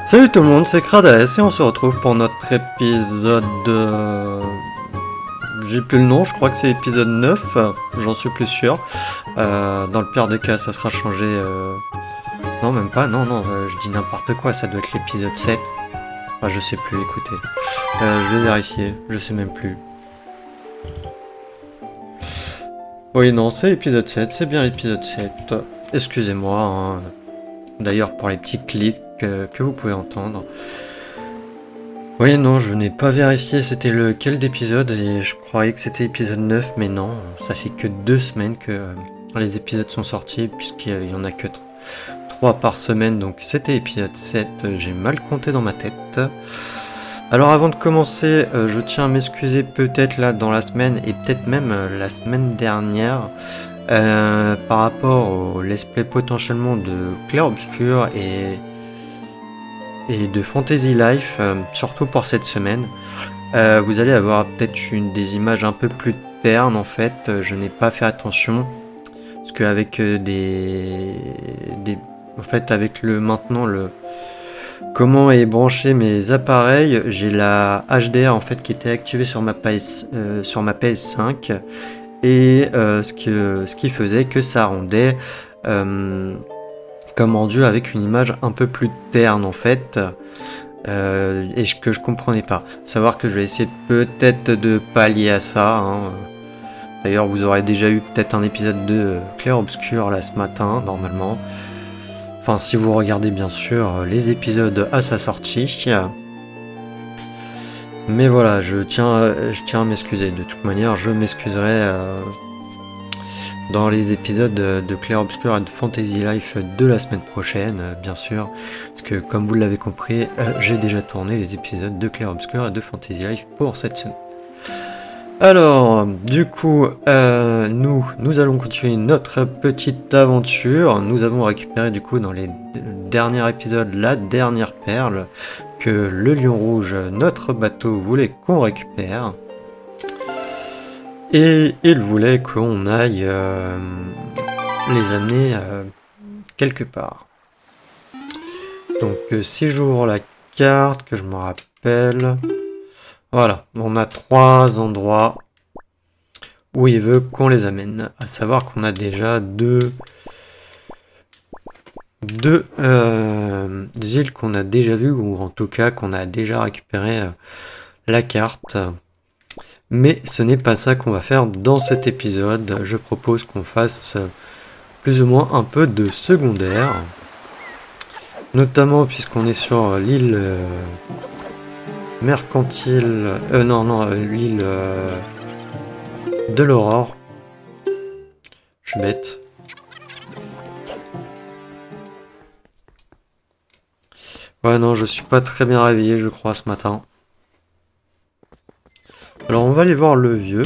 Salut tout le monde, c'est Krades et on se retrouve pour notre épisode... J'ai plus le nom, je crois que c'est épisode 9, j'en suis plus sûr. Dans le pire des cas, ça sera changé... Non, même pas, non, je dis n'importe quoi, ça doit être l'épisode 7. Enfin, je sais plus, écoutez. Je vais vérifier, je sais même plus. Oui, non, c'est l'épisode 7, c'est bien l'épisode 7. Excusez-moi, hein. D'ailleurs pour les petits clics que vous pouvez entendre. Oui, non, je n'ai pas vérifié c'était lequel d'épisode et je croyais que c'était épisode 9, mais non, ça fait que 2 semaines que les épisodes sont sortis, puisqu'il n'y en a que 3 par semaine, donc c'était épisode 7, j'ai mal compté dans ma tête. Alors avant de commencer, je tiens à m'excuser peut-être là dans la semaine, et peut-être même la semaine dernière, par rapport au let's play potentiellement de Clair Obscur et de Fantasy Life, surtout pour cette semaine. Vous allez avoir peut-être des images un peu plus ternes en fait, je n'ai pas fait attention, parce qu'avec en fait avec maintenant comment est branché mes appareils, j'ai la HDR en fait qui était activée sur ma PS5 et ce qui faisait que ça rendait comme rendu avec une image un peu plus terne en fait, et que je comprenais pas. Savoir que je vais essayer peut-être de pallier à ça, hein. D'ailleurs vous aurez déjà eu peut-être un épisode de Clair Obscur là ce matin normalement. Enfin, si vous regardez bien sûr les épisodes à sa sortie. Mais voilà, je tiens à m'excuser. De toute manière, je m'excuserai dans les épisodes de Clair Obscur et de Fantasy Life de la semaine prochaine, bien sûr. Parce que, comme vous l'avez compris, j'ai déjà tourné les épisodes de Clair Obscur et de Fantasy Life pour cette semaine. Alors, du coup, nous allons continuer notre petite aventure. Nous avons récupéré du coup dans les derniers épisodes la dernière perle que le Lion Rouge, notre bateau, voulait qu'on récupère. Et il voulait qu'on aille les amener quelque part. Donc si j'ouvre la carte, que je me rappelle... Voilà, on a 3 endroits où il veut qu'on les amène. À savoir qu'on a déjà deux îles qu'on a déjà vues, ou en tout cas qu'on a déjà récupéré la carte. Mais ce n'est pas ça qu'on va faire dans cet épisode. Je propose qu'on fasse plus ou moins un peu de secondaire. Notamment puisqu'on est sur l'île... mercantile, l'île de l'Aurore. Je suis bête. Ouais, non, je suis pas très bien réveillé, je crois, ce matin. Alors, on va aller voir le vieux.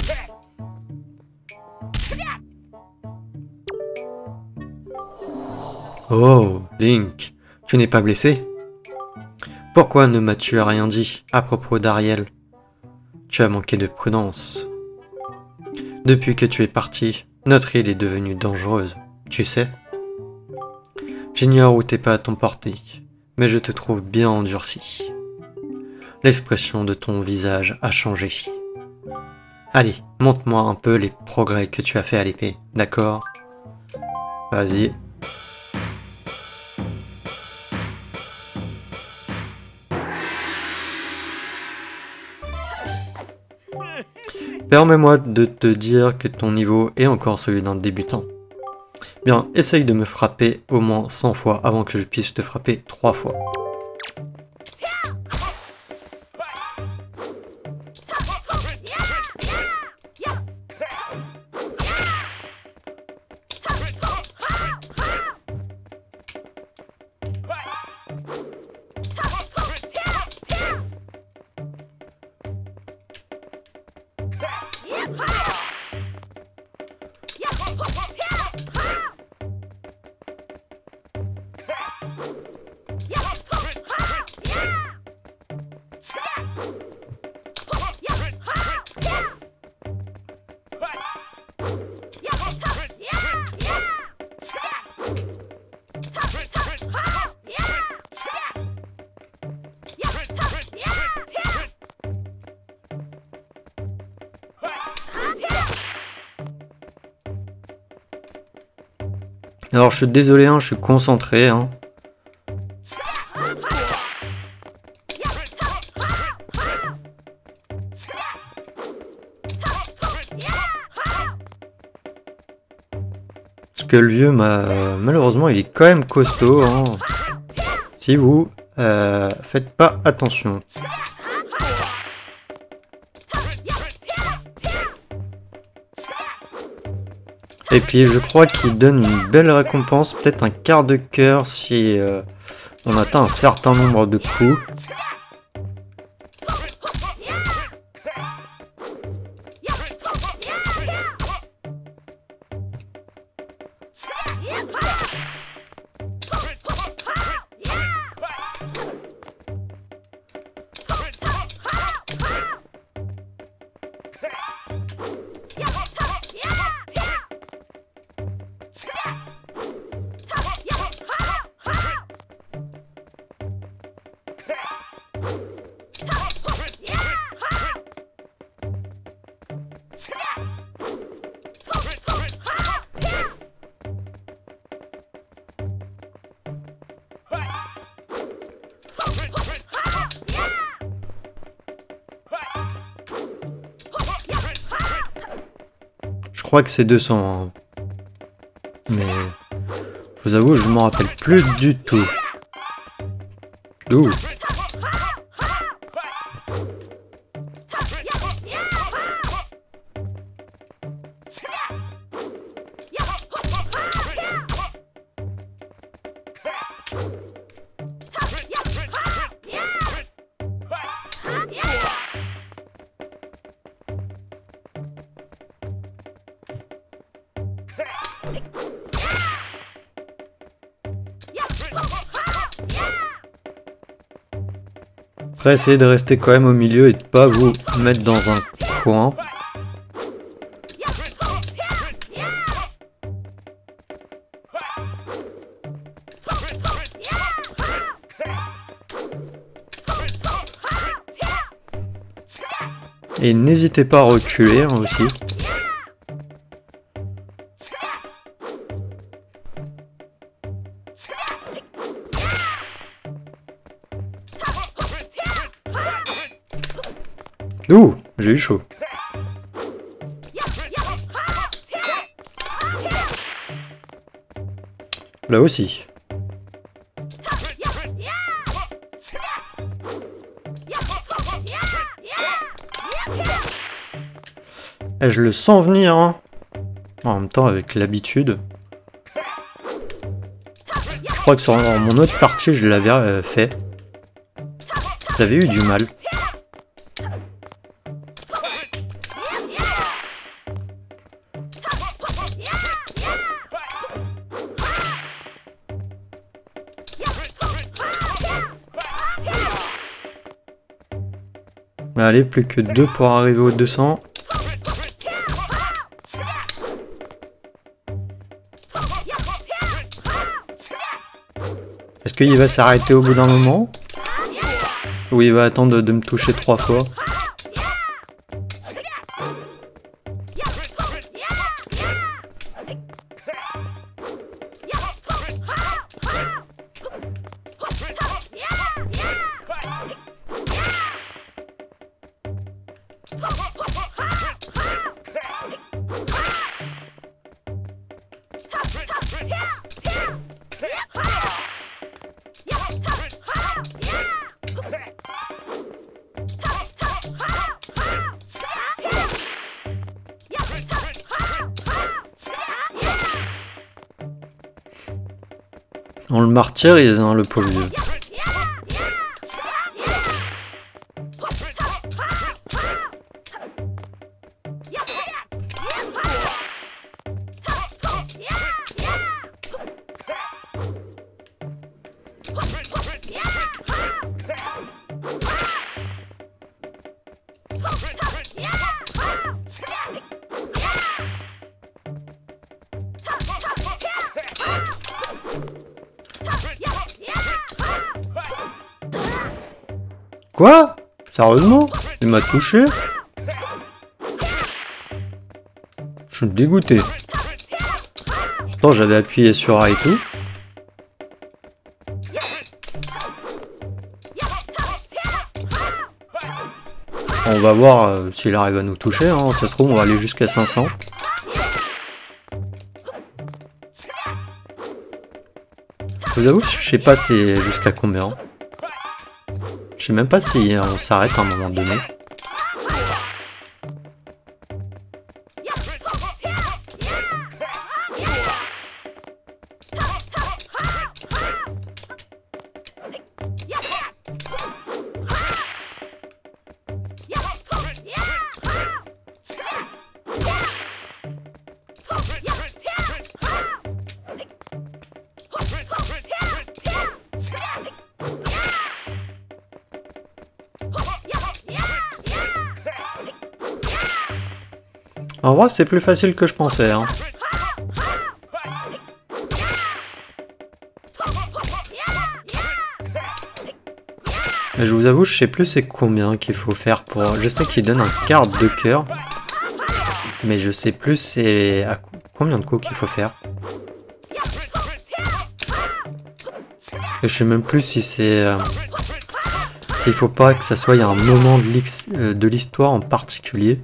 Oh, Link, tu n'es pas blessé ? Pourquoi ne m'as-tu rien dit à propos d'Ariel? Tu as manqué de prudence. Depuis que tu es parti, notre île est devenue dangereuse, tu sais. J'ignore où tes pas t'ont porté, mais je te trouve bien endurci. L'expression de ton visage a changé. Allez, montre-moi un peu les progrès que tu as fait à l'épée, d'accord? Vas-y. Permets-moi de te dire que ton niveau est encore celui d'un débutant. Bien, essaye de me frapper au moins 100 fois avant que je puisse te frapper 3 fois. Alors je suis désolé, hein, je suis concentré. Hein. Parce que le vieux, malheureusement, il est quand même costaud. Hein. Si vous faites pas attention. Et puis je crois qu'il donne une belle récompense, peut-être un quart de cœur si on atteint un certain nombre de coups. Je crois que c'est 200. Hein. Mais je vous avoue, je m'en rappelle plus du tout. D'où? Après, essayez de rester quand même au milieu et de pas vous mettre dans un coin. Et n'hésitez pas à reculer hein, aussi. Ouh, j'ai eu chaud. Là aussi. Et je le sens venir, hein. En même temps, avec l'habitude. Je crois que sur mon autre partie, je l'avais fait. J'avais eu du mal. Allez, plus que 2 pour arriver aux 200. Est-ce qu'il va s'arrêter au bout d'un moment? Ou il va attendre de me toucher 3 fois? On le martyrise, hein, le pauvre vieux. Quoi? Sérieusement? Il m'a touché? Je suis dégoûté. Pourtant j'avais appuyé sur A et tout. On va voir s'il arrive à nous toucher, hein. Ça se trouve on va aller jusqu'à 500. Je vous avoue, je sais pas c'est jusqu'à combien. Je sais même pas si on s'arrête à un moment donné. En vrai, c'est plus facile que je pensais, hein. Mais je vous avoue, je sais plus c'est combien qu'il faut faire pour... Je sais qu'il donne un quart de cœur. Mais je sais plus c'est à combien de coups qu'il faut faire. Et je sais même plus si c'est... s'il faut pas que ça soit à un moment de l'histoire en particulier.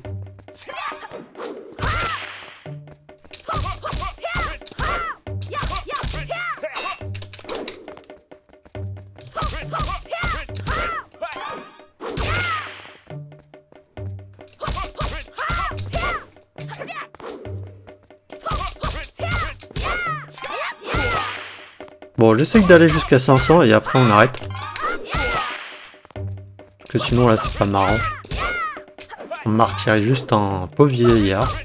Bon, j'essaie d'aller jusqu'à 500 et après on arrête. Parce que sinon là c'est pas marrant. On m'a retiré juste un pauvre vieillard.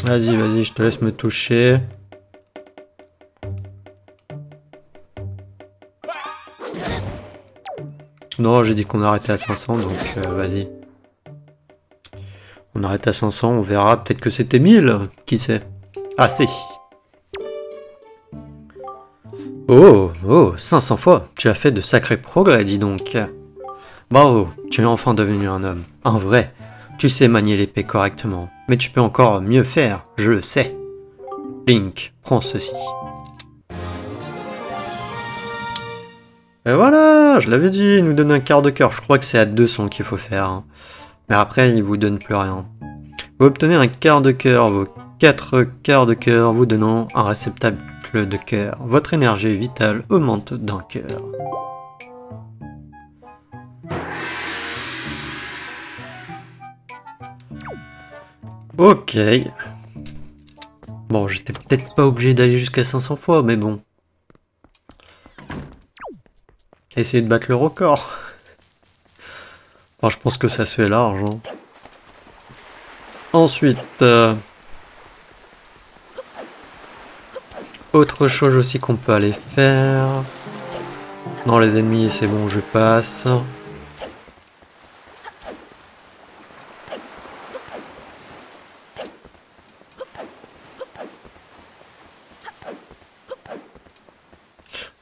Vas-y, vas-y, je te laisse me toucher. Non, j'ai dit qu'on arrêtait à 500, donc vas-y. On arrête à 500, on verra. Peut-être que c'était 1000, qui sait. Ah, si. Oh, oh, 500 fois. Tu as fait de sacrés progrès, dis donc. Bravo, tu es enfin devenu un homme. Un vrai. Tu sais manier l'épée correctement. Mais tu peux encore mieux faire, je le sais. Link, prends ceci. Et voilà, je l'avais dit, il nous donne un quart de cœur. Je crois que c'est à 200 qu'il faut faire. Hein. Mais après, il vous donne plus rien. Vous obtenez un quart de cœur, vos 4 quarts de cœur vous donnant un réceptacle de cœur. Votre énergie vitale augmente d'un cœur. Ok. Bon, j'étais peut-être pas obligé d'aller jusqu'à 500 fois, mais bon. Essayer de battre le record. Enfin, je pense que ça se fait large. Hein. Ensuite... autre chose aussi qu'on peut aller faire. Non, les ennemis, c'est bon, je passe.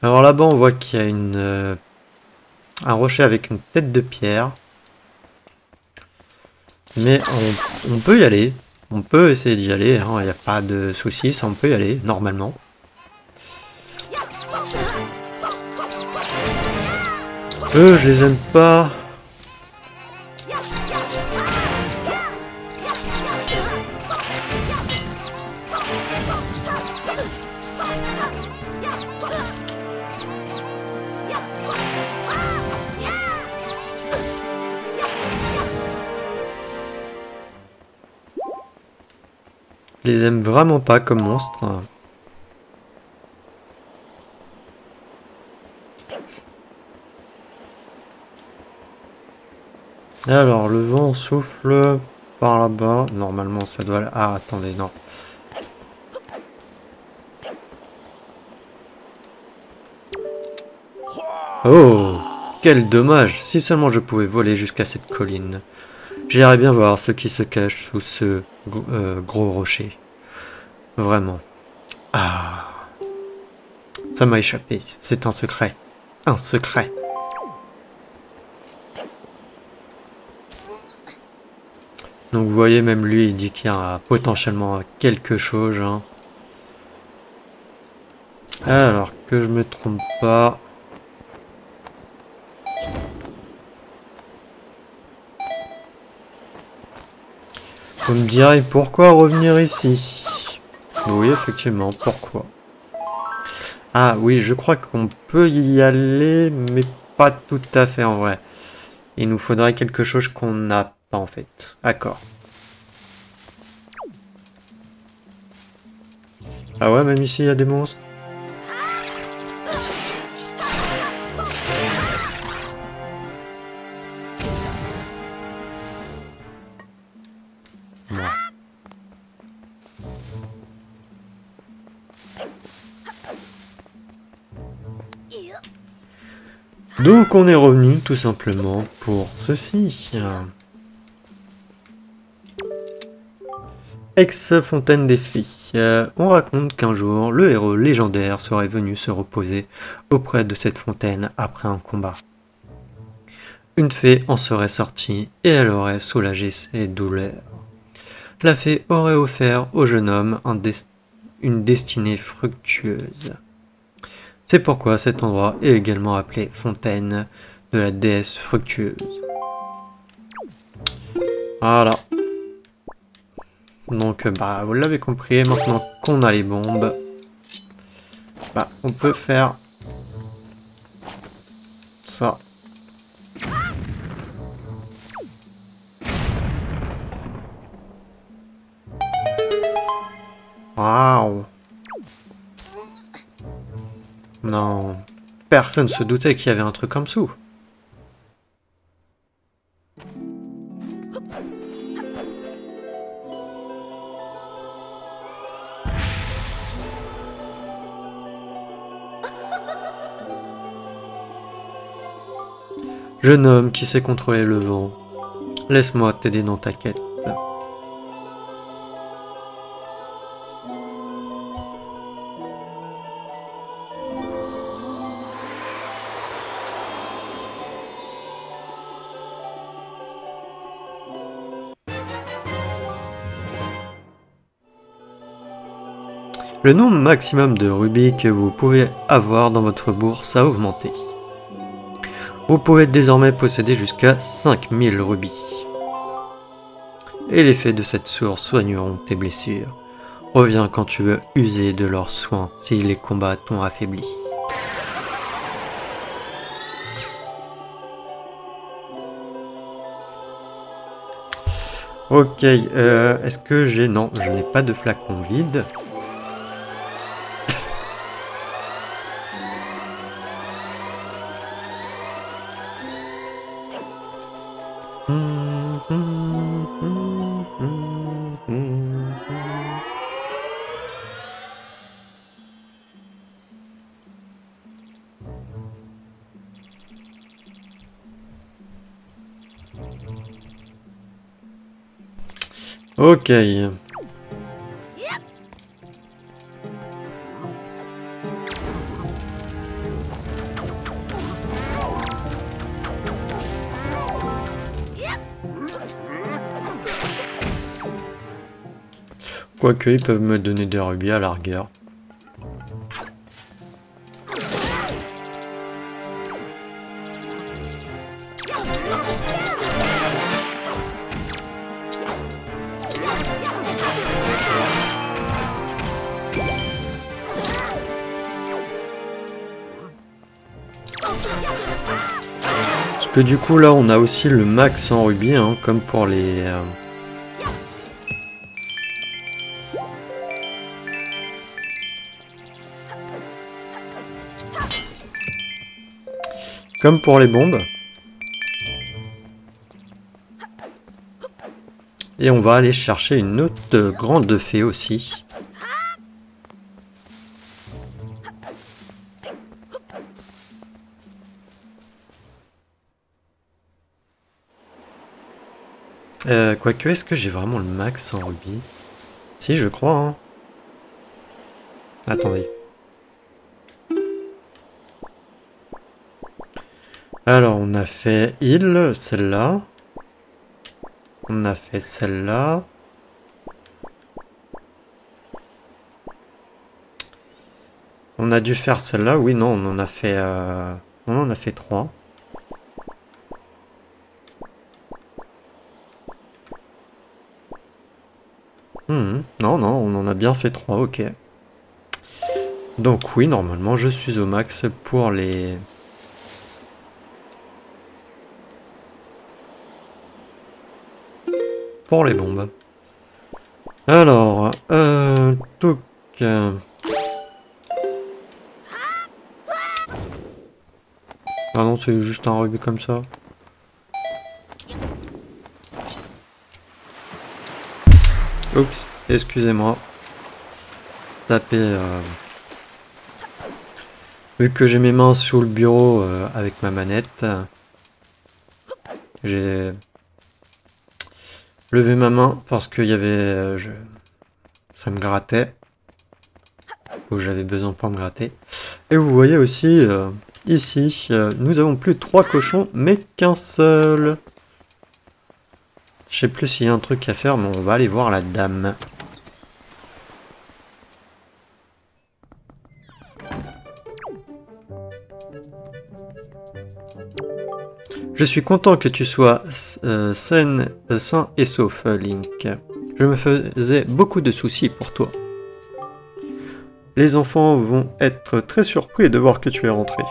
Alors là-bas, on voit qu'il y a un rocher avec une tête de pierre. Mais on peut y aller. On peut essayer d'y aller. Il n'y a pas de souci, ça on peut y aller, normalement. Eux, je les aime pas. Je les aime vraiment pas comme monstres. Alors, le vent souffle par là-bas. Normalement, ça doit... Ah, attendez, non. Oh, quel dommage! Si seulement je pouvais voler jusqu'à cette colline. J'irais bien voir ce qui se cache sous ce gros rocher. Vraiment. Ah, ça m'a échappé. C'est un secret. Un secret. Donc vous voyez, même lui, il dit qu'il y a potentiellement quelque chose. Hein. Alors, que je me trompe pas... Vous me direz pourquoi revenir ici? Oui, effectivement, pourquoi? Ah oui, je crois qu'on peut y aller, mais pas tout à fait en vrai. Il nous faudrait quelque chose qu'on n'a pas en fait. D'accord. Ah ouais, même ici il y a des monstres. Donc on est revenu tout simplement pour ceci. Ex-Fontaine des Fées. On raconte qu'un jour, le héros légendaire serait venu se reposer auprès de cette fontaine après un combat. Une fée en serait sortie et elle aurait soulagé ses douleurs. La fée aurait offert au jeune homme une destinée fructueuse. C'est pourquoi cet endroit est également appelé Fontaine de la déesse fructueuse. Voilà. Donc, bah, vous l'avez compris, maintenant qu'on a les bombes, bah, on peut faire ça. Waouh. Non, personne se doutait qu'il y avait un truc en dessous. Jeune homme qui sait contrôler le vent, laisse-moi t'aider dans ta quête. Le nombre maximum de rubis que vous pouvez avoir dans votre bourse a augmenté. Vous pouvez désormais posséder jusqu'à 5000 rubis. Et les fées de cette source soigneront tes blessures. Reviens quand tu veux user de leurs soins si les combats t'ont affaibli. Ok, est-ce que j'ai... Non, je n'ai pas de flacon vide. Ok. Quoique, ils peuvent me donner des rubis à la rigueur. Parce que du coup là on a aussi le max en rubis, hein, comme pour les... Comme pour les bombes. Et on va aller chercher une autre grande fée aussi. Quoique, est-ce que j'ai vraiment le max en rubis? Si, je crois, hein. Attendez. Alors, on a fait île, celle-là. On a fait celle-là. On a dû faire celle-là. Oui, non, on en a fait... Non, on en a fait 3. Non, non, on en a bien fait 3, ok. Donc oui, normalement, je suis au max pour les... Pour les bombes. Alors, donc... Ah non, c'est juste un rubis comme ça. Oups, excusez-moi. Taper... Vu que j'ai mes mains sous le bureau avec ma manette, j'ai levé ma main parce qu'il y avait... Ça me grattait. Ou j'avais besoin pour me gratter. Et vous voyez aussi, ici, nous avons plus 3 cochons, mais qu'un seul. Je sais plus s'il y a un truc à faire, mais on va aller voir la dame. Je suis content que tu sois sain et sauf, Link. Je me faisais beaucoup de soucis pour toi. Les enfants vont être très surpris de voir que tu es rentré.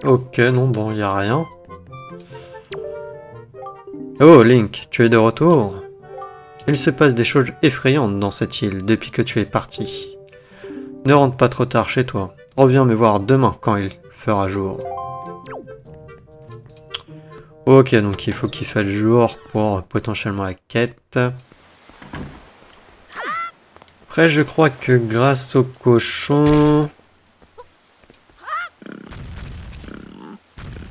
Ok, non, bon, y a rien. Oh, Link, tu es de retour? Il se passe des choses effrayantes dans cette île depuis que tu es parti. Ne rentre pas trop tard chez toi. Reviens me voir demain quand il fera jour. Ok, donc il faut qu'il fasse jour pour potentiellement la quête. Après, je crois que grâce au cochon...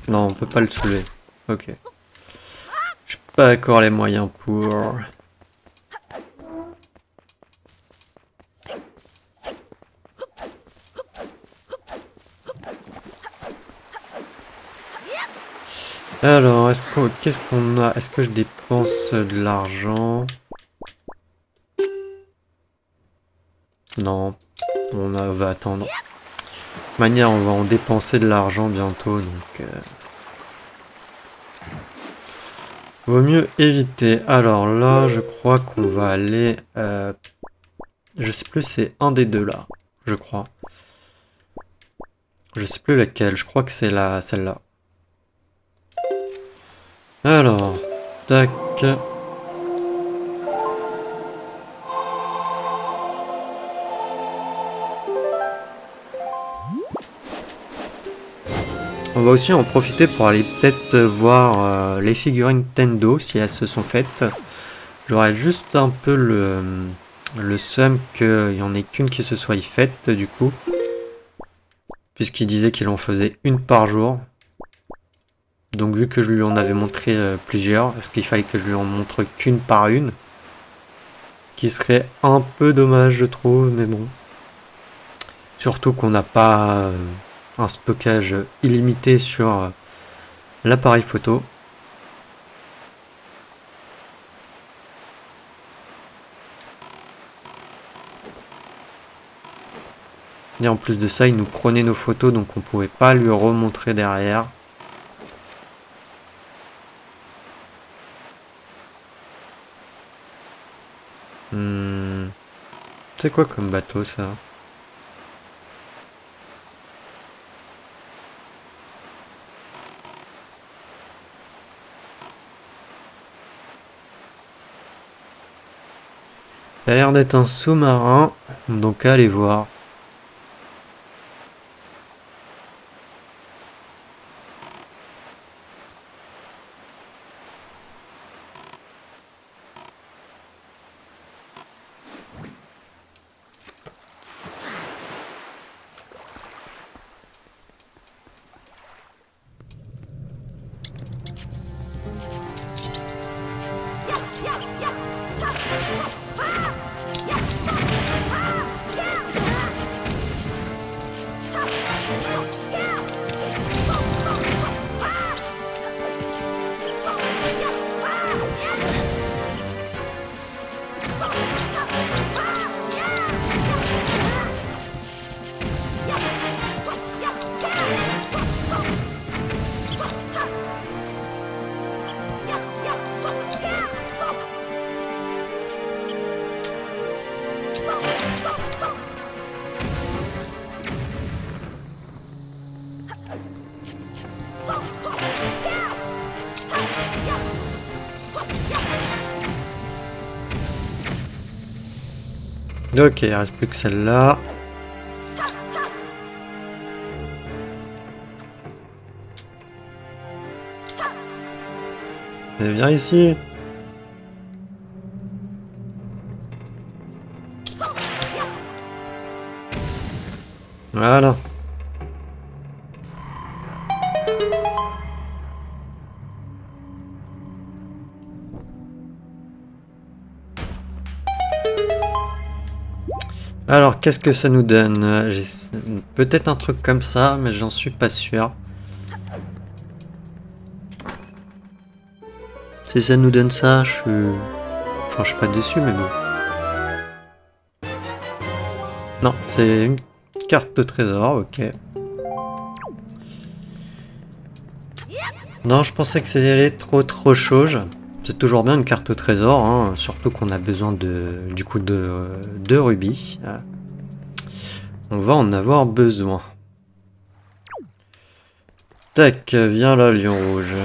Non, on peut pas le soulever. Ok. J'ai pas encore les moyens pour... Alors, qu'est-ce qu'on a? Est-ce que je dépense de l'argent? Non, on va attendre. De toute manière, on va en dépenser de l'argent bientôt, donc... Vaut mieux éviter. Alors là, je crois qu'on va aller... je sais plus, c'est un des deux là, je crois. Je sais plus laquelle, je crois que c'est celle-là. Alors, tac. On va aussi en profiter pour aller peut-être voir les figurines Nintendo, si elles se sont faites. J'aurais juste un peu le seum qu'il n'y en ait qu'une qui se soit faite, du coup. Puisqu'il disait qu'il en faisait une par jour. Donc vu que je lui en avais montré plusieurs, est-ce qu'il fallait que je lui en montre qu'une par une? Ce qui serait un peu dommage, je trouve, mais bon. Surtout qu'on n'a pas un stockage illimité sur l'appareil photo. Et en plus de ça, il nous prenait nos photos, donc on pouvait pas lui remontrer derrière. C'est quoi comme bateau ça? Ça a l'air d'être un sous-marin, donc allez voir. Ok, il reste plus que celle-là. Mais viens ici. Voilà. Alors, qu'est-ce que ça nous donne? Peut-être un truc comme ça, mais j'en suis pas sûr. Si ça nous donne ça, je suis... Enfin, je suis pas déçu, mais bon. Non, c'est une carte de trésor, ok. Non, je pensais que c'était trop chaud. C'est toujours bien une carte au trésor, hein, surtout qu'on a besoin du coup de rubis. On va en avoir besoin. Tac, viens là, lion rouge.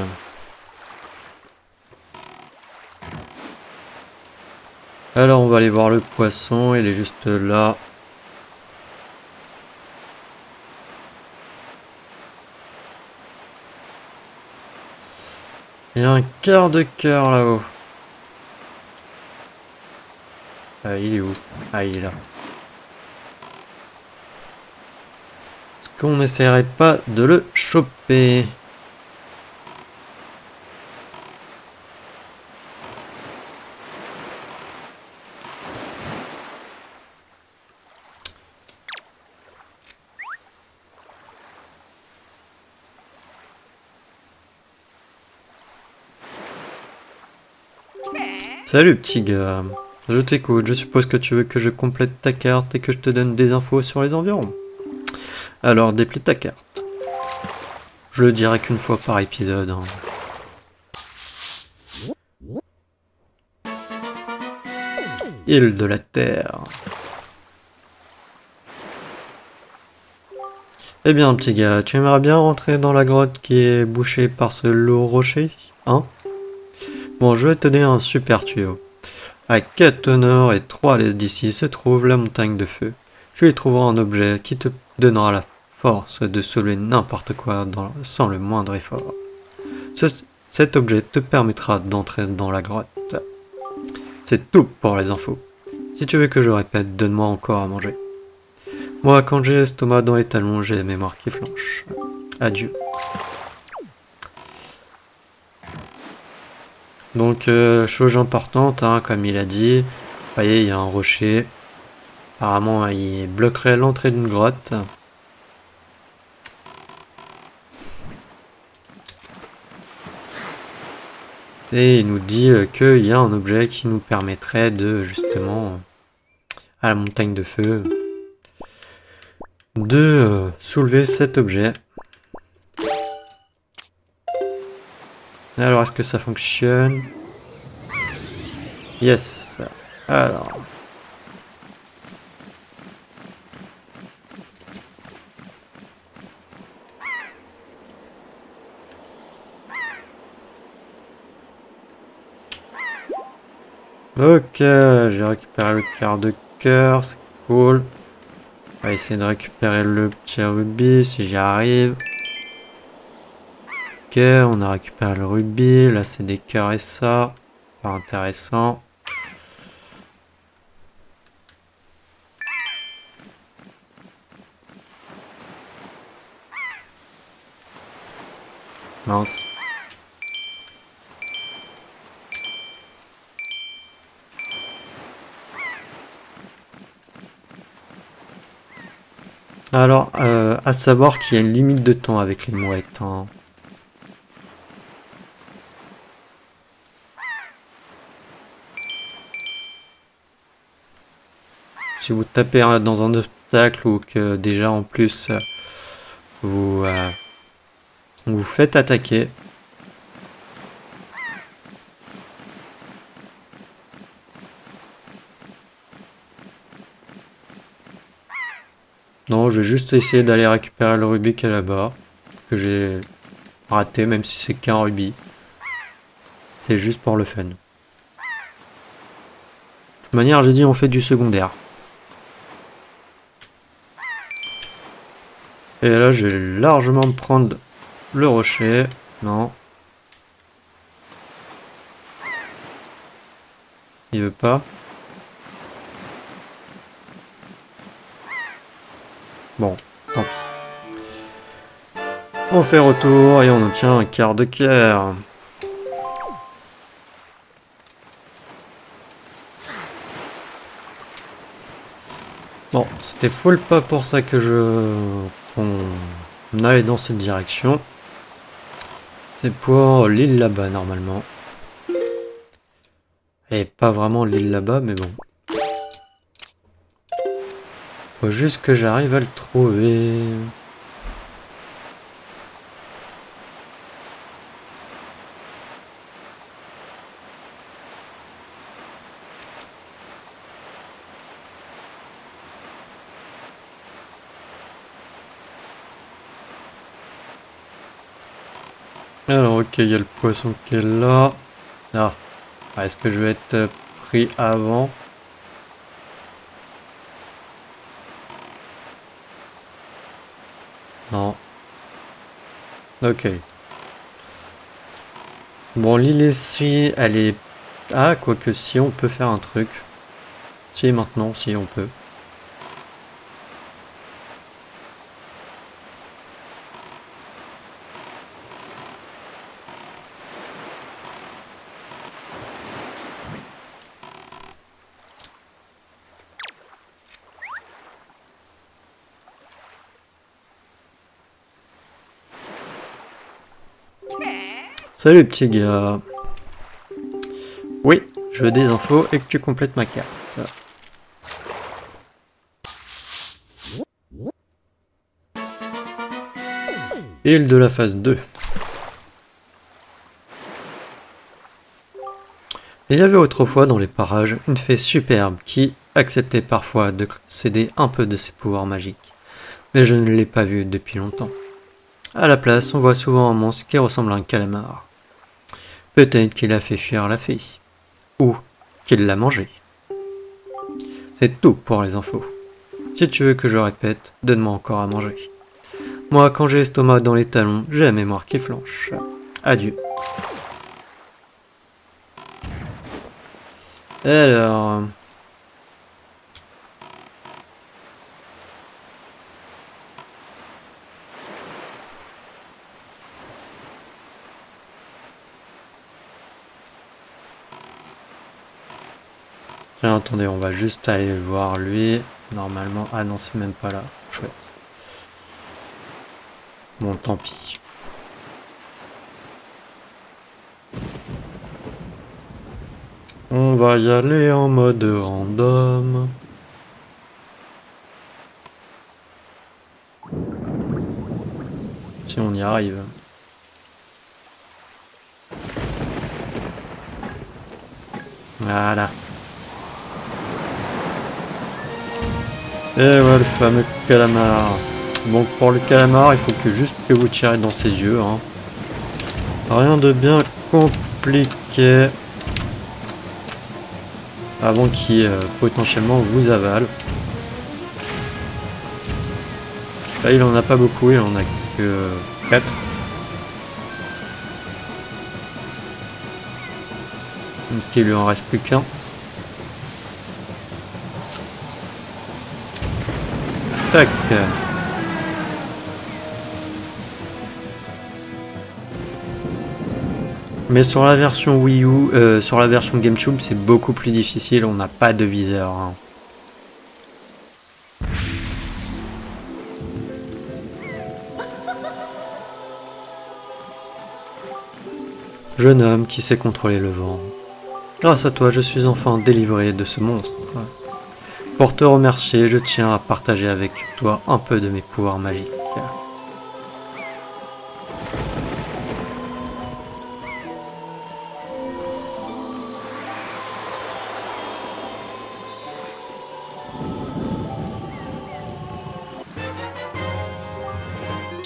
Alors on va aller voir le poisson, il est juste là. Il y a un quart de cœur là-haut. Ah, il est où? Ah, il est là. Est-ce qu'on n'essaierait pas de le choper? Salut petit gars. Je t'écoute, je suppose que tu veux que je complète ta carte et que je te donne des infos sur les environs. Alors déplie ta carte. Je le dirai qu'une fois par épisode. Hein. Île de la Terre. Eh bien petit gars, tu aimerais bien rentrer dans la grotte qui est bouchée par ce lourd rocher, hein? Bon, je vais te donner un super tuyau. À 4 au nord et 3 à l'est d'ici se trouve la montagne de feu. Tu y trouveras un objet qui te donnera la force de soulever n'importe quoi sans le moindre effort. Cet objet te permettra d'entrer dans la grotte. C'est tout pour les infos. Si tu veux que je répète, donne-moi encore à manger. Moi, quand j'ai l'estomac dans les talons, j'ai la mémoire qui flanche. Adieu. Donc, chose importante, hein, comme il a dit, vous voyez, il y a un rocher. Apparemment, il bloquerait l'entrée d'une grotte. Et il nous dit qu'il y a un objet qui nous permettrait de, justement, à la montagne de feu, de soulever cet objet. Alors, est-ce que ça fonctionne? Yes. Alors. Ok, j'ai récupéré le quart de cœur, c'est cool. On va essayer de récupérer le petit rubis si j'y arrive. Ok, on a récupéré le rubis. Là, c'est des cœurs et ça. Pas intéressant. Mince. Alors, à savoir qu'il y a une limite de temps avec les mouettes, hein. Si vous tapez dans un obstacle ou que déjà en plus vous vous faites attaquer. Non, je vais juste essayer d'aller récupérer le rubis qui est là-bas. Que j'ai raté, même si c'est qu'un rubis. C'est juste pour le fun. De toute manière, j'ai dit on fait du secondaire. Et là, je vais largement me prendre le rocher. Non. Il veut pas. Bon, tant pis. On fait retour et on obtient un quart de cœur. Bon, c'était full pas pour ça que on allait dans cette direction. C'est pour l'île là-bas normalement. Et pas vraiment l'île là-bas, mais bon. Faut juste que j'arrive à le trouver. Alors ok, il y a le poisson qui est là. Ah, est-ce que je vais être pris avant? Non. Ok. Bon, l'île ici, elle est... Ah, quoique si, on peut faire un truc. Si, maintenant, si, on peut. Salut petit gars. Oui, je veux des infos et que tu complètes ma carte. Île de la phase 2. Il y avait autrefois dans les parages une fée superbe qui acceptait parfois de céder un peu de ses pouvoirs magiques. Mais je ne l'ai pas vue depuis longtemps. À la place, on voit souvent un monstre qui ressemble à un calamar. Peut-être qu'il a fait fuir la fée. Ou qu'il l'a mangé. C'est tout pour les infos. Si tu veux que je répète, donne-moi encore à manger. Moi, quand j'ai l'estomac dans les talons, j'ai la mémoire qui flanche. Adieu. Alors... Tiens, attendez, on va juste aller voir lui. Normalement... Ah non, c'est même pas là. Chouette. Bon, tant pis. On va y aller en mode random. Si on y arrive. Voilà. Et voilà le fameux calamar. Donc pour le calamar, il faut que juste que vous tirez dans ses yeux, hein. Rien de bien compliqué. avant qu'il potentiellement vous avale. Là il en a pas beaucoup, il en a que 4. Donc il lui en reste plus qu'un. Tac. Mais sur la version Wii U, sur la version GameCube, c'est beaucoup plus difficile, on n'a pas de viseur. Hein. Jeune homme qui sait contrôler le vent. Grâce à toi, je suis enfin délivré de ce monstre. Pour te remercier, je tiens à partager avec toi un peu de mes pouvoirs magiques.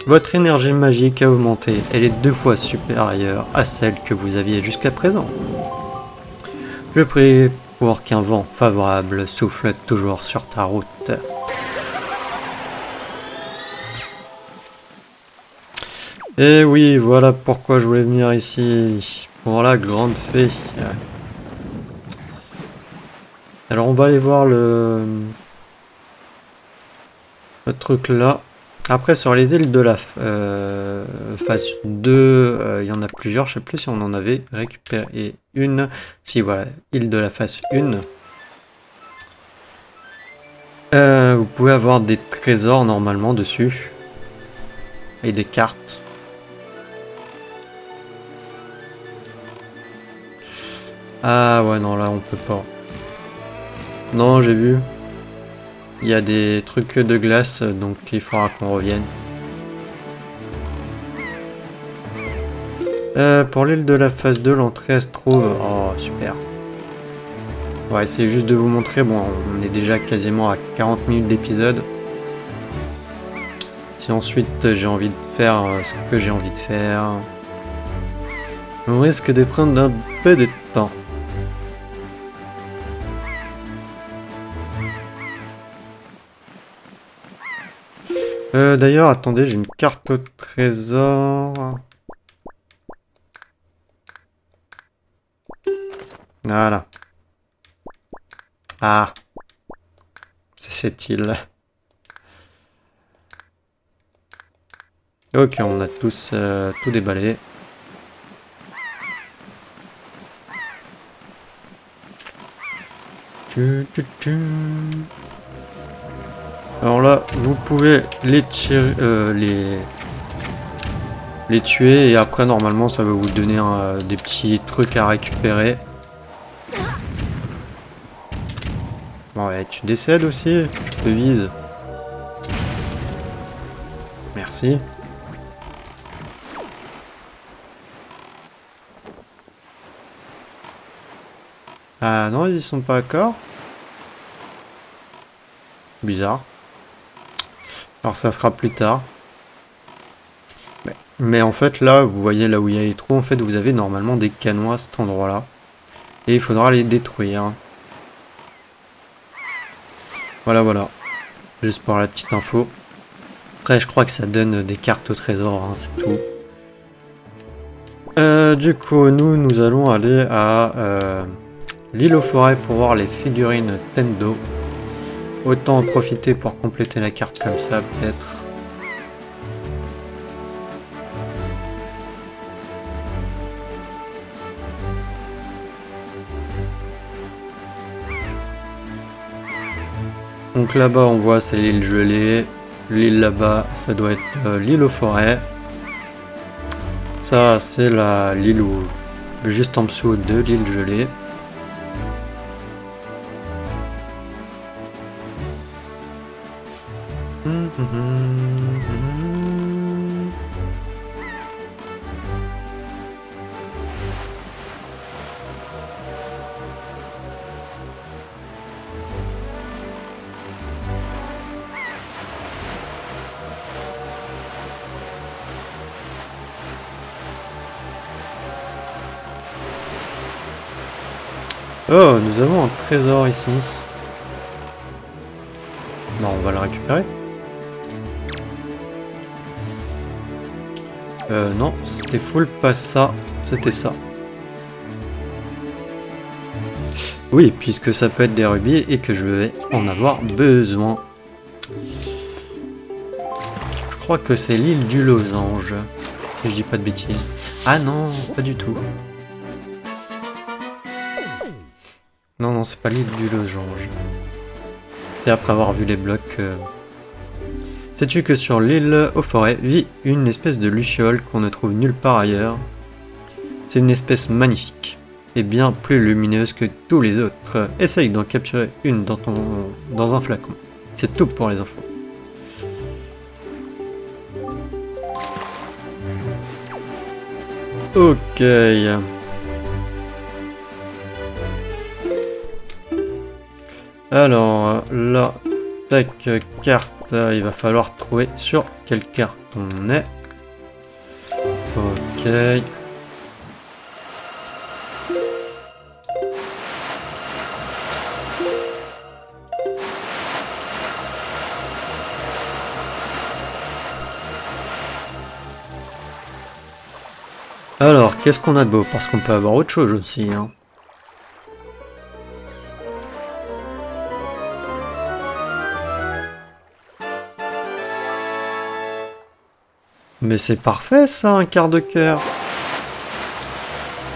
Votre énergie magique a augmenté, elle est 2 fois supérieure à celle que vous aviez jusqu'à présent. Je prie pour qu'un vent favorable souffle toujours sur ta route. Et oui, voilà pourquoi je voulais venir ici, pour la grande fée. Alors on va aller voir le truc là. Après sur les îles de la phase 2, il y en a plusieurs, je sais plus si on en avait récupéré une. Si voilà, île de la phase 1. Vous pouvez avoir des trésors normalement dessus. Et des cartes. Ah ouais non là on peut pas. Non j'ai vu. Il y a des trucs de glace, donc il faudra qu'on revienne. Pour l'île de la phase 2, l'entrée se trouve... Oh, super. On va essayer juste de vous montrer. Bon, on est déjà quasiment à 40 minutes d'épisode. Si ensuite j'ai envie de faire ce que j'ai envie de faire, on risque de prendre un peu de temps. D'ailleurs, attendez, j'ai une carte au trésor. Voilà. Ah. C'est cette île. Ok, on a tous tout déballé. Alors là, vous pouvez les tirer, les tuer et après normalement ça va vous donner des petits trucs à récupérer. Bon ouais, tu décèdes aussi, je te vise. Merci. Ah non, ils y sont pas d'accord. Bizarre. Alors ça sera plus tard. Mais en fait là, vous voyez là où il y a les trous, en fait vous avez normalement des canons à cet endroit là. Et il faudra les détruire. Voilà, voilà. Juste pour la petite info. Après je crois que ça donne des cartes au trésor, hein, c'est tout. Du coup, nous allons aller à l'île aux forêts pour voir les figurines Tendo. Autant en profiter pour compléter la carte comme ça, peut-être. Donc là-bas, on voit, c'est l'île gelée. L'île là-bas, ça doit être l'île aux forêts. Ça, c'est l'île où... juste en dessous de l'île gelée. Oh, nous avons un trésor ici. Non, on va le récupérer. Non, c'était full pas ça. C'était ça. Oui, puisque ça peut être des rubis et que je vais en avoir besoin. Je crois que c'est l'île du losange. Si je dis pas de bêtises. Ah non, pas du tout. Non, non, c'est pas l'île du losange. C'est après avoir vu les blocs. Sais-tu que sur l'île aux forêts vit une espèce de luciole qu'on ne trouve nulle part ailleurs? C'est une espèce magnifique et bien plus lumineuse que tous les autres. Essaye d'en capturer une dans un flacon. C'est tout pour les enfants. Ok. Alors, là, tac, carte, il va falloir trouver sur quelle carte on est. Ok. Alors, qu'est-ce qu'on a de beau? Parce qu'on peut avoir autre chose aussi, hein. Mais c'est parfait ça, un quart de cœur.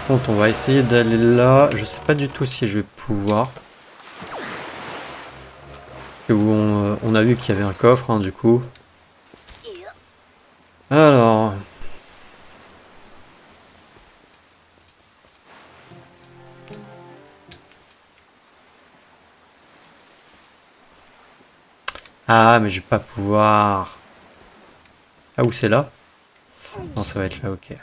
Bon, on va essayer d'aller là. Je sais pas du tout si je vais pouvoir. On a vu qu'il y avait un coffre, hein, du coup. Alors... Ah, mais je vais pas pouvoir... Ah, où c'est là? Non, ça va être là, ok.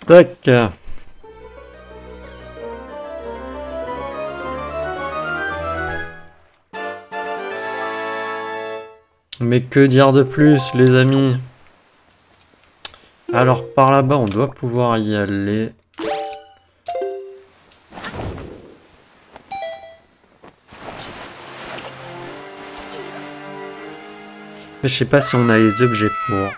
Tac. Mais que dire de plus, les amis? Alors, par là-bas, on doit pouvoir y aller. Mais je sais pas si on a les objets pour.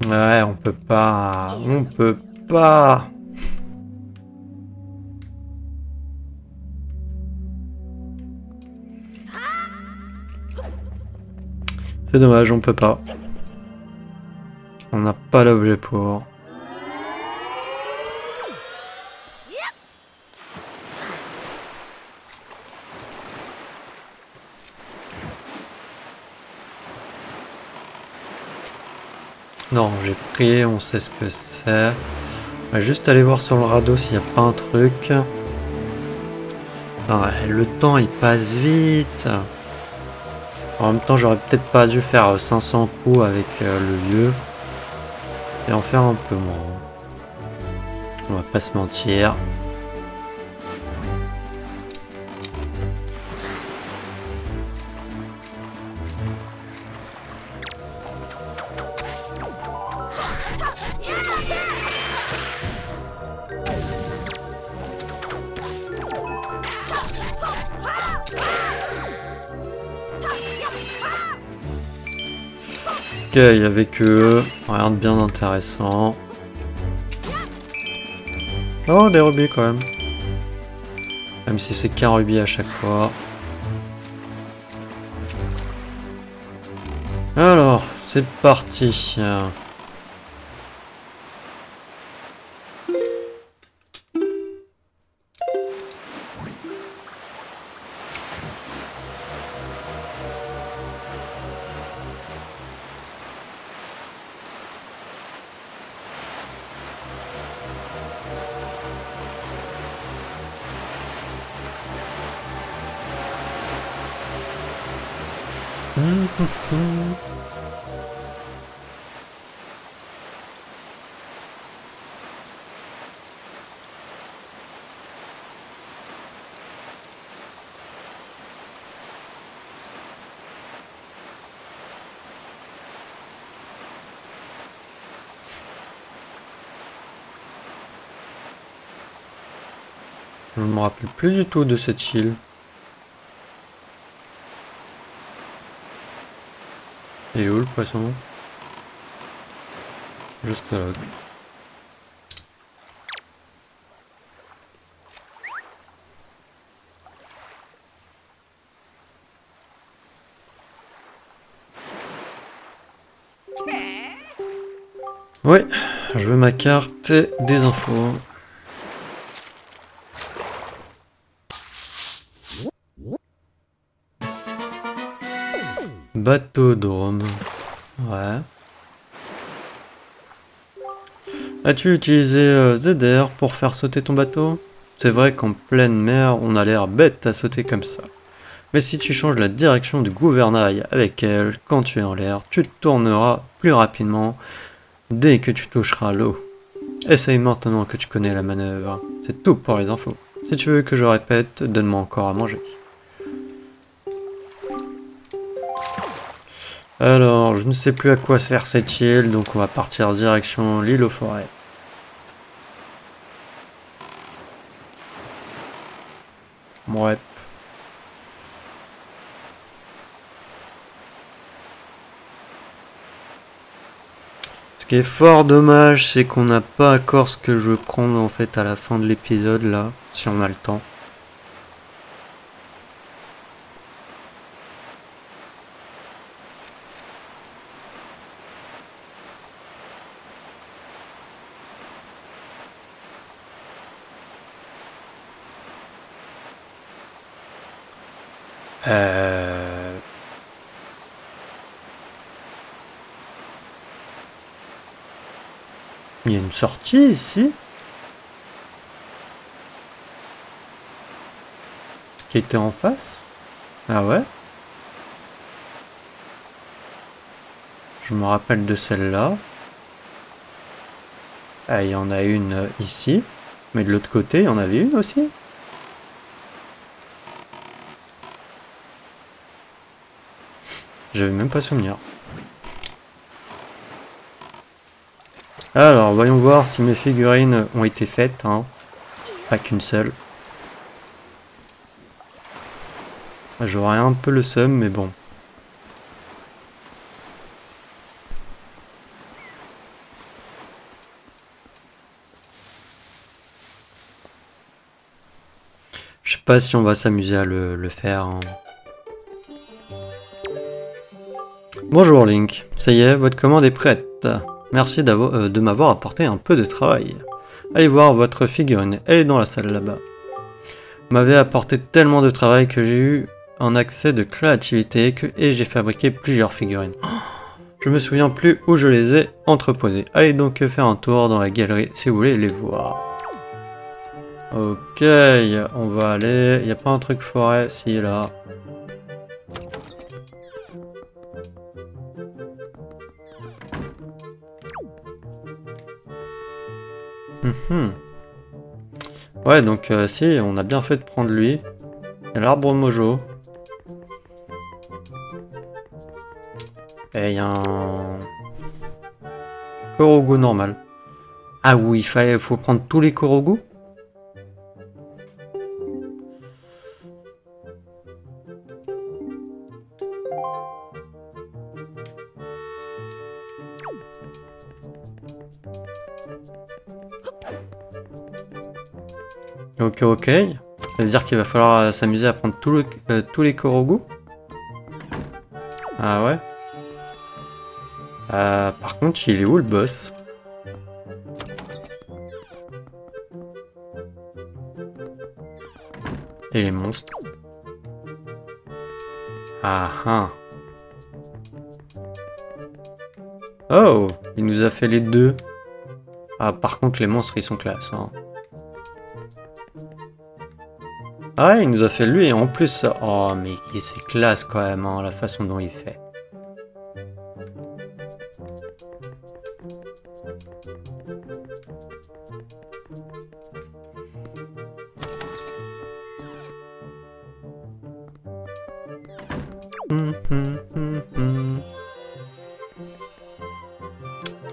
Ouais, on peut pas. On peut pas. C'est dommage, on peut pas. On n'a pas l'objet pour. Non, j'ai pris, on sait ce que c'est. On va juste aller voir sur le radeau s'il n'y a pas un truc. Ah ouais, le temps il passe vite. En même temps, j'aurais peut-être pas dû faire 500 coups avec le lieu. Et en faire un peu moins. On va pas se mentir. Ok, il y avait que eux. Rien de bien intéressant. Oh, des rubis quand même. Même si c'est qu'un rubis à chaque fois. Alors, c'est parti. Je me rappelle plus du tout de cette île. Il est où le poisson? Juste là. Oui, je veux ma carte et des infos. Bateau-drome. Ouais. As-tu utilisé ZR pour faire sauter ton bateau? C'est vrai qu'en pleine mer, on a l'air bête à sauter comme ça. Mais si tu changes la direction du gouvernail avec elle, quand tu es en l'air, tu te tourneras plus rapidement dès que tu toucheras l'eau. Essaye maintenant que tu connais la manœuvre. C'est tout pour les infos. Si tu veux que je répète, donne-moi encore à manger. Alors, je ne sais plus à quoi sert cette île, donc on va partir direction l'île aux forêts. Ouais. Ce qui est fort dommage, c'est qu'on n'a pas encore ce que je veux prendre en fait à la fin de l'épisode là, si on a le temps. Il y a une sortie ici qui était en face. Ah ouais? Je me rappelle de celle-là. Ah, il y en a une ici. Mais de l'autre côté, il y en avait une aussi. J'avais même pas souvenir. Alors, voyons voir si mes figurines ont été faites. Hein. Pas qu'une seule. J'aurais un peu le seum, mais bon. pas si on va s'amuser à le faire. Hein. Bonjour Link, ça y est, votre commande est prête. Merci de m'avoir apporté un peu de travail. Allez voir votre figurine, elle est dans la salle là-bas. Vous m'avez apporté tellement de travail que j'ai eu un accès de créativité et j'ai fabriqué plusieurs figurines. Je me souviens plus où je les ai entreposées. Allez donc faire un tour dans la galerie si vous voulez les voir. Ok, on va aller... Il n'y a pas un truc forêt? Si, là. Ouais, donc si, on a bien fait de prendre lui. Il y a l'arbre mojo. Et il y a un... Korogu normal. Ah oui, faut prendre tous les Korogu? Ok, ok. Ça veut dire qu'il va falloir s'amuser à prendre tous les Korogu. Ah ouais. Par contre, il est où le boss? Et les monstres? Ah ah. Oh, il nous a fait les deux. Ah, par contre, les monstres, ils sont classe. Hein. Ah, il nous a fait lui et en plus... Oh, mais c'est classe quand même, hein, la façon dont il fait.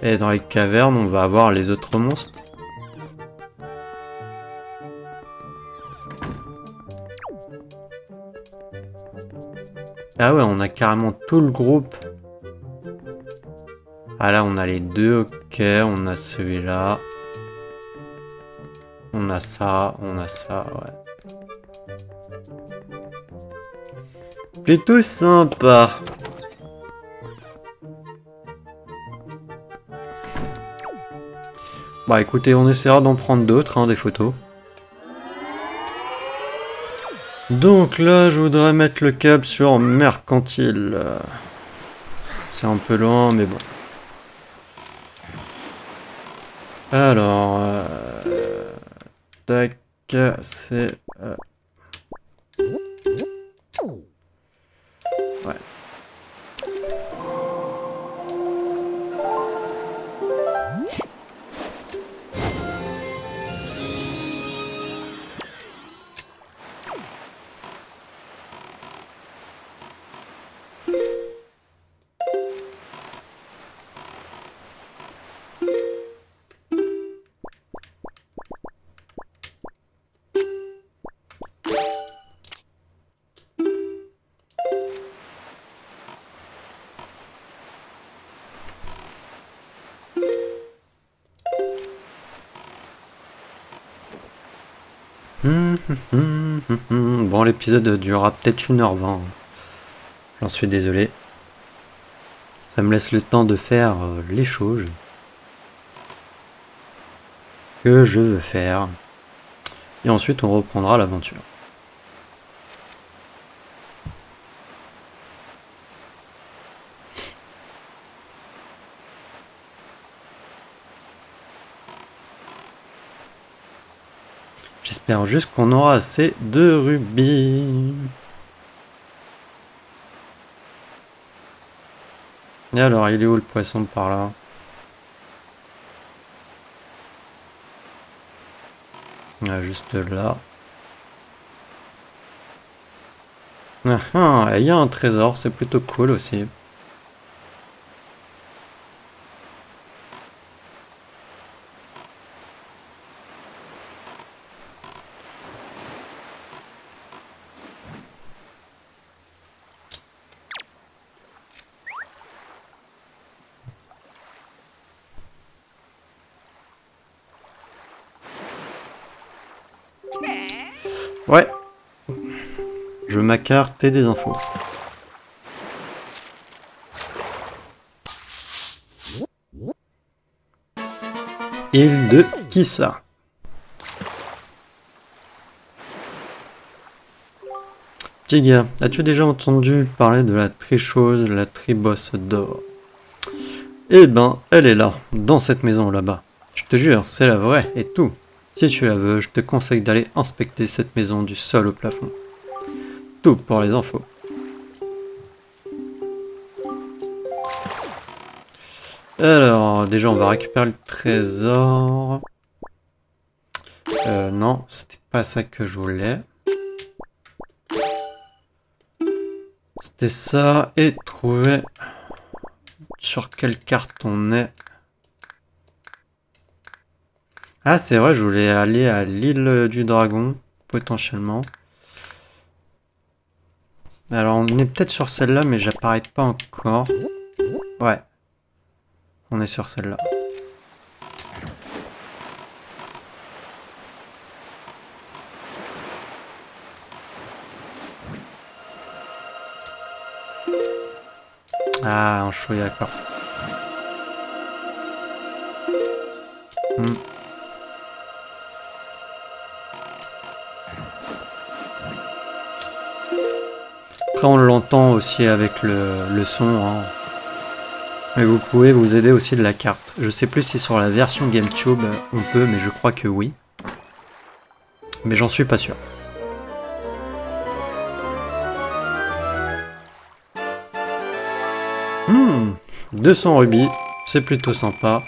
Et dans les cavernes, on va avoir les autres monstres. Ah ouais, on a carrément tout le groupe. Ah là, on a les deux, ok, on a celui-là. On a ça, ouais. Plutôt sympa. Bah écoutez, on essaiera d'en prendre d'autres, hein, des photos. Donc là, je voudrais mettre le câble sur mercantile. C'est un peu loin, mais bon. Alors, tac, c'est... ouais. Bon, l'épisode durera peut-être 1h20. J'en suis désolé. Ça me laisse le temps de faire les choses que je veux faire. Et ensuite, on reprendra l'aventure. J'espère juste qu'on aura assez de rubis. Et alors, il est où le poisson par là? Ah, juste là. Ah, ah, il y a un trésor, c'est plutôt cool aussi. Ouais, je veux ma carte et des infos. Île de Kissa. Petit gars, as-tu déjà entendu parler de la tricheuse, la tribosse d'or? Eh ben, elle est là, dans cette maison là-bas. Je te jure, c'est la vraie et tout. Si tu la veux, je te conseille d'aller inspecter cette maison du sol au plafond. Tout pour les infos. Alors, déjà on va récupérer le trésor. Non, c'était pas ça que je voulais. C'était ça, et trouver sur quelle carte on est. Ah, c'est vrai, je voulais aller à l'île du dragon, potentiellement. Alors, on est peut-être sur celle-là, mais j'apparais pas encore. Ouais. On est sur celle-là. Ah, un chouïa, d'accord. Après, on l'entend aussi avec le son. Hein. Mais vous pouvez vous aider aussi de la carte. Je sais plus si sur la version GameCube on peut, mais je crois que oui. Mais j'en suis pas sûr. 200 rubis, c'est plutôt sympa.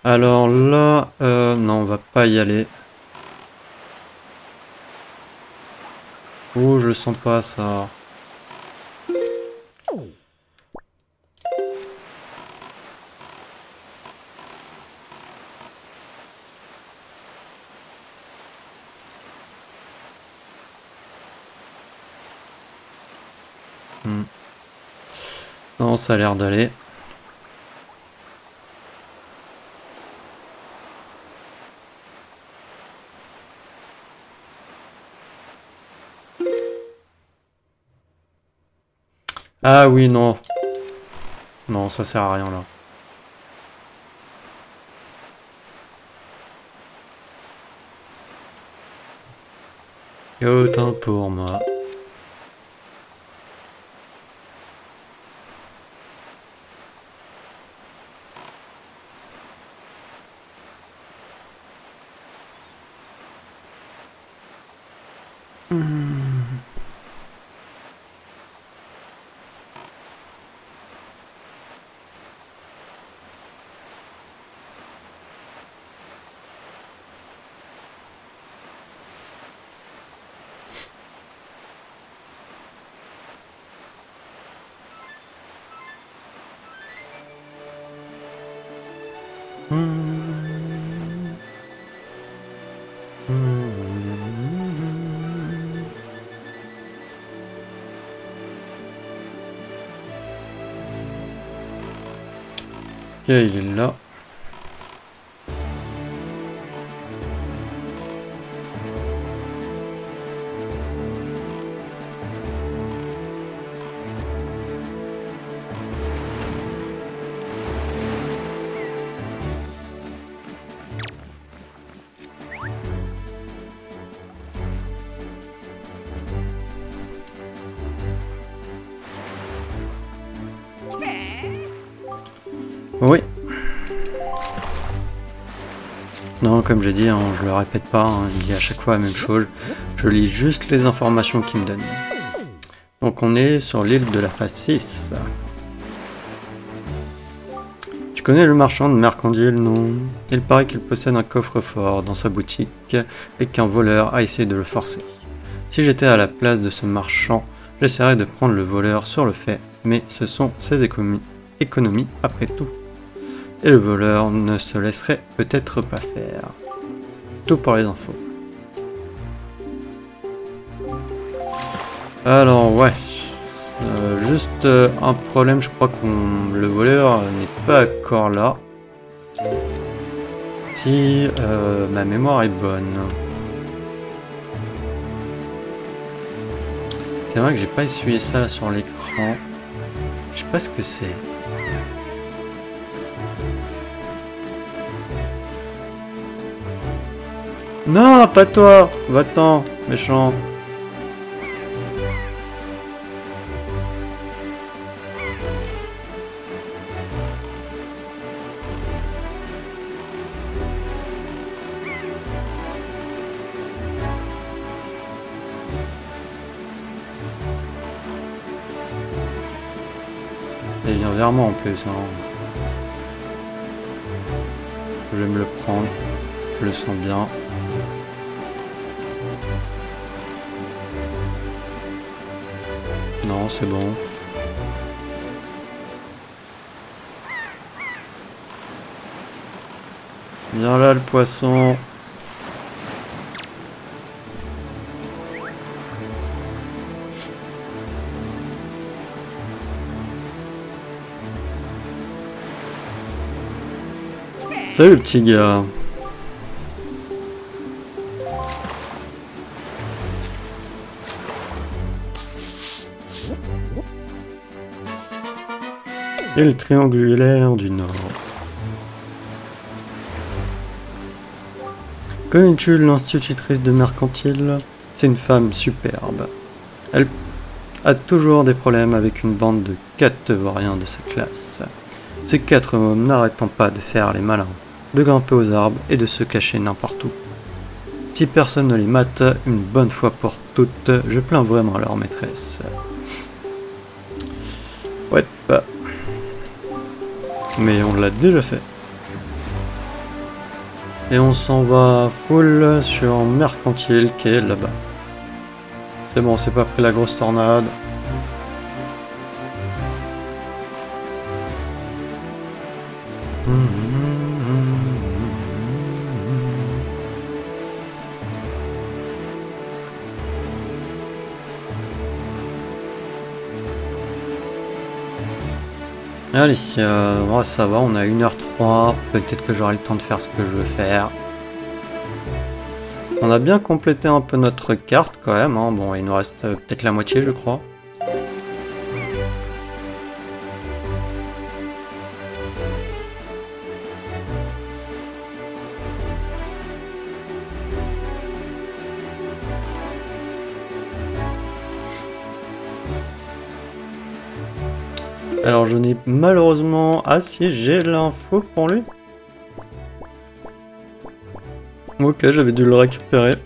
Alors là, non, on va pas y aller. Oh, je le sens pas ça. Non, ça a l'air d'aller. Ah oui, non. Non, ça sert à rien là. Autant pour moi. Ok, il est là. Oui. Non, comme j'ai dit, hein, je le répète pas, hein, il dit à chaque fois la même chose. Je lis juste les informations qu'il me donne. Donc on est sur l'île de la phase 6. Tu connais le marchand de Mercandile, non? Il paraît qu'il possède un coffre-fort dans sa boutique et qu'un voleur a essayé de le forcer. Si j'étais à la place de ce marchand, j'essaierais de prendre le voleur sur le fait, mais ce sont ses économies après tout. Et le voleur ne se laisserait peut-être pas faire. Tout pour les infos. Alors ouais, juste un problème, je crois que le voleur n'est pas encore là. Si ma mémoire est bonne. C'est vrai que j'ai pas essuyé ça sur l'écran. Je sais pas ce que c'est. Non, pas toi! Va-t'en, méchant! Il vient vers moi en plus. Hein. Je vais me le prendre. Je le sens bien. Non, c'est bon. Viens là, le poisson. Salut le petit gars. Et le triangulaire du Nord. Connais-tu l'institutrice de mercantile? C'est une femme superbe. Elle a toujours des problèmes avec une bande de 4 vauriens de sa classe. Ces 4 hommes n'arrêtant pas de faire les malins, de grimper aux arbres et de se cacher n'importe où. Si personne ne les mate une bonne fois pour toutes, je plains vraiment leur maîtresse. Ouais, bah. Mais on l'a déjà fait. Et on s'en va full sur Mercantile qui est là-bas. C'est bon, c'est pas pris la grosse tornade. Allez, ça va, on a 1h03, peut-être que j'aurai le temps de faire ce que je veux faire. On a bien complété un peu notre carte quand même, hein. Bon, il nous reste peut-être la moitié je crois. Alors je n'ai malheureusement... Ah si, j'ai l'info pour lui. Ok, j'avais dû le récupérer.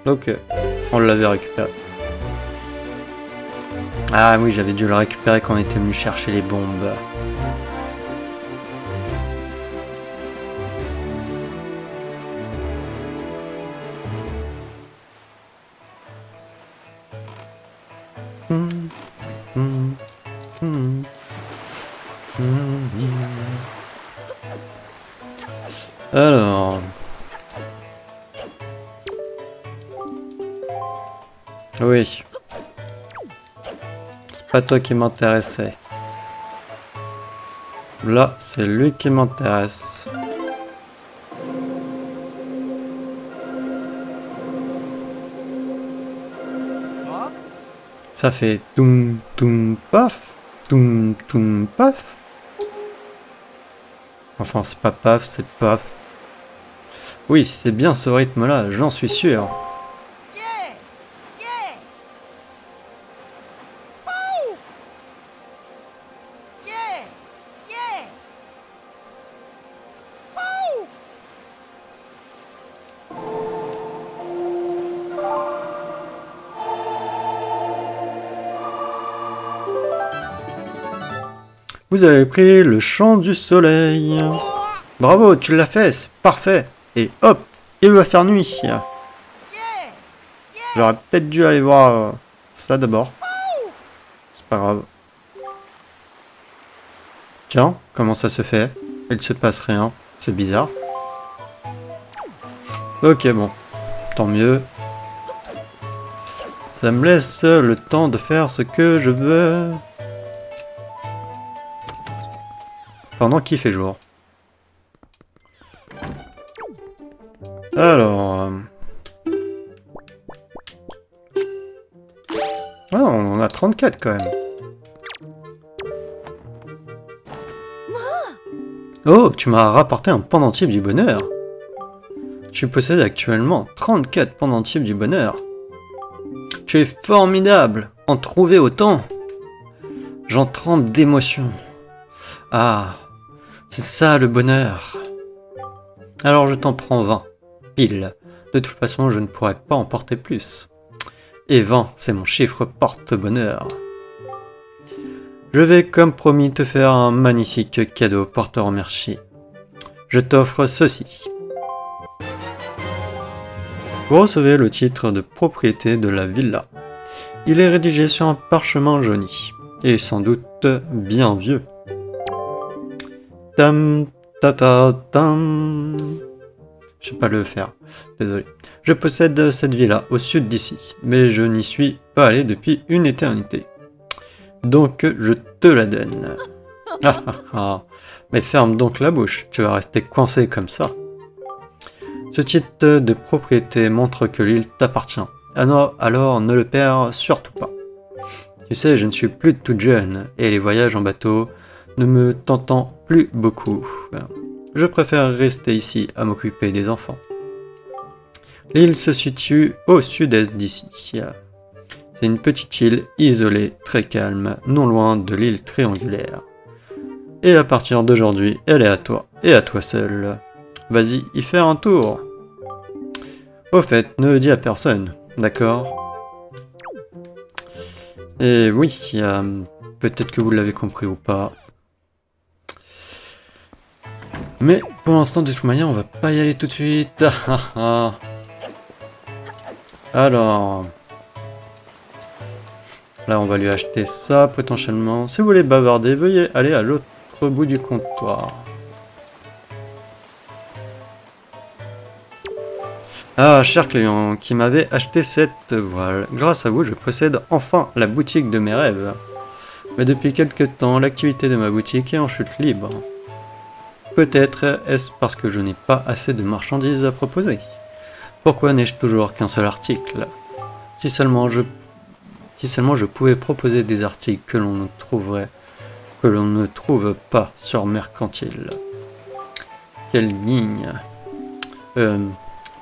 Ok, on l'avait récupéré. Ah oui, j'avais dû le récupérer quand on était venu chercher les bombes. Alors... Oui. C'est pas toi qui m'intéressais. Là, c'est lui qui m'intéresse. Ça fait toum toum paf, toum toum paf. Enfin, c'est pas paf, c'est paf. Oui, c'est bien ce rythme-là, j'en suis sûr. Vous avez pris le chant du soleil. Bravo, tu l'as fait, c'est parfait. Et hop, il va faire nuit. J'aurais peut-être dû aller voir ça d'abord. C'est pas grave. Tiens, comment ça se fait? Il se passe rien. C'est bizarre. Ok, bon. Tant mieux. Ça me laisse le temps de faire ce que je veux. Pendant qu'il fait jour. Alors... Ah, on en a 34 quand même. Oh, tu m'as rapporté un pendentif du bonheur. Tu possèdes actuellement 34 pendentifs du bonheur. Tu es formidable. En trouver autant. J'en tremble d'émotion. Ah, c'est ça le bonheur. Alors je t'en prends 20. Pile. De toute façon, je ne pourrais pas en porter plus. Et 20, c'est mon chiffre porte-bonheur. Je vais, comme promis, te faire un magnifique cadeau pour te remercier. Je t'offre ceci. Vous recevez le titre de propriété de la villa. Il est rédigé sur un parchemin jauni, et sans doute bien vieux. Tam, tata, tam. Je sais pas le faire, désolé. Je possède cette villa au sud d'ici, mais je n'y suis pas allé depuis une éternité. Donc je te la donne. Ah ah ah. Mais ferme donc la bouche, tu vas rester coincé comme ça. Ce titre de propriété montre que l'île t'appartient. Alors ne le perds surtout pas. Tu sais, je ne suis plus toute jeune, et les voyages en bateau ne me tentent plus beaucoup. Je préfère rester ici à m'occuper des enfants. L'île se situe au sud-est d'ici. C'est une petite île isolée, très calme, non loin de l'île triangulaire. Et à partir d'aujourd'hui, elle est à toi, et à toi seul. Vas-y, y faire un tour. Au fait, ne le dis à personne, d'accord? Et oui, peut-être que vous l'avez compris ou pas. Mais pour l'instant, de toute manière, on va pas y aller tout de suite. Alors... Là, on va lui acheter ça, potentiellement. Si vous voulez bavarder, veuillez aller à l'autre bout du comptoir. Ah, cher client, qui m'avait acheté cette voile. Grâce à vous, je possède enfin la boutique de mes rêves. Mais depuis quelque temps, l'activité de ma boutique est en chute libre. Peut-être est-ce parce que je n'ai pas assez de marchandises à proposer. Pourquoi n'ai-je toujours qu'un seul article? Si seulement je pouvais proposer des articles que l'on ne trouve pas sur Mercantile. Quelle ligne.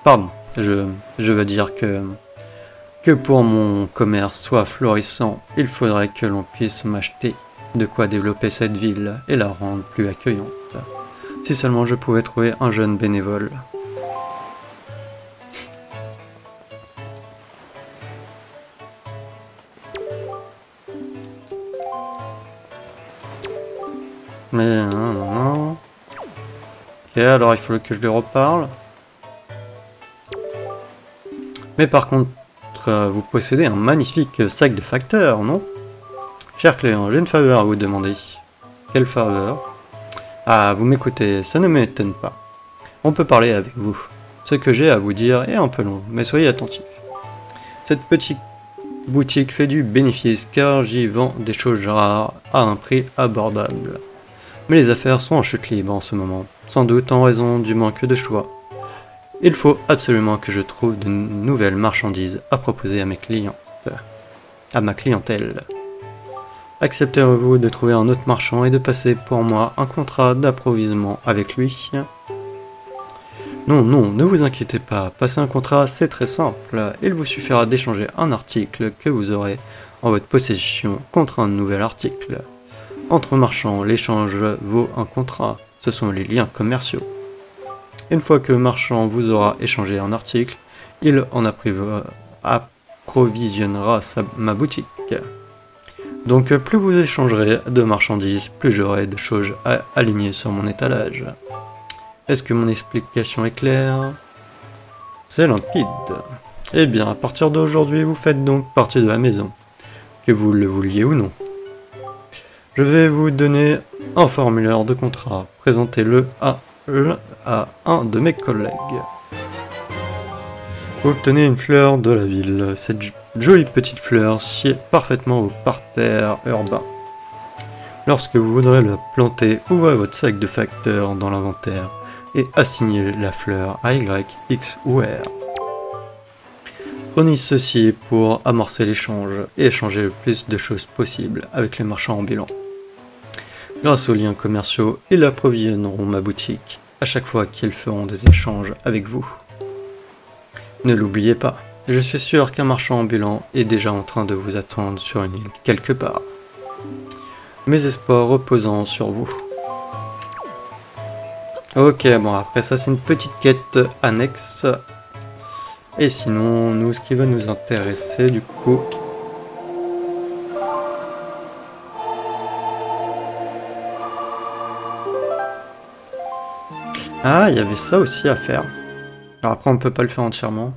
Pardon, je veux dire que pour mon commerce soit florissant, il faudrait que l'on puisse m'acheter de quoi développer cette ville et la rendre plus accueillante. Si seulement je pouvais trouver un jeune bénévole. Mais non. Ok, alors il faut que je lui reparle. Mais par contre, vous possédez un magnifique sac de facteur, non? Cher client, j'ai une faveur à vous demander. Quelle faveur? Ah, vous m'écoutez, ça ne m'étonne pas. On peut parler avec vous. Ce que j'ai à vous dire est un peu long, mais soyez attentifs. Cette petite boutique fait du bénéfice car j'y vends des choses rares à un prix abordable. Mais les affaires sont en chute libre en ce moment, sans doute en raison du manque de choix. Il faut absolument que je trouve de nouvelles marchandises à proposer à mes clientes, à ma clientèle. Accepterez-vous de trouver un autre marchand et de passer pour moi un contrat d'approvisionnement avec lui? Non, non, ne vous inquiétez pas, passer un contrat c'est très simple, il vous suffira d'échanger un article que vous aurez en votre possession contre un nouvel article. Entre marchands, l'échange vaut un contrat, ce sont les liens commerciaux. Une fois que le marchand vous aura échangé un article, il en approvisionnera ma boutique. Donc plus vous échangerez de marchandises, plus j'aurai de choses à aligner sur mon étalage. Est-ce que mon explication est claire? C'est limpide. Eh bien, à partir d'aujourd'hui, vous faites donc partie de la maison, que vous le vouliez ou non. Je vais vous donner un formulaire de contrat. Présentez-le à un de mes collègues. Vous obtenez une fleur de la ville. Cette jolie petite fleur sied parfaitement au parterre urbain. Lorsque vous voudrez la planter, ouvrez votre sac de facteur dans l'inventaire. et assignez la fleur à Y, X ou R. Prenez ceci pour amorcer l'échange et échanger le plus de choses possible avec les marchands ambulants. Grâce aux liens commerciaux, ils approvisionneront ma boutique à chaque fois qu'ils feront des échanges avec vous. Ne l'oubliez pas, je suis sûr qu'un marchand ambulant est déjà en train de vous attendre sur une île quelque part. Mes espoirs reposant sur vous. Ok, bon après ça c'est une petite quête annexe. Et sinon, nous, ce qui va nous intéresser du coup... Ah, il y avait ça aussi à faire. Alors après, on peut pas le faire entièrement.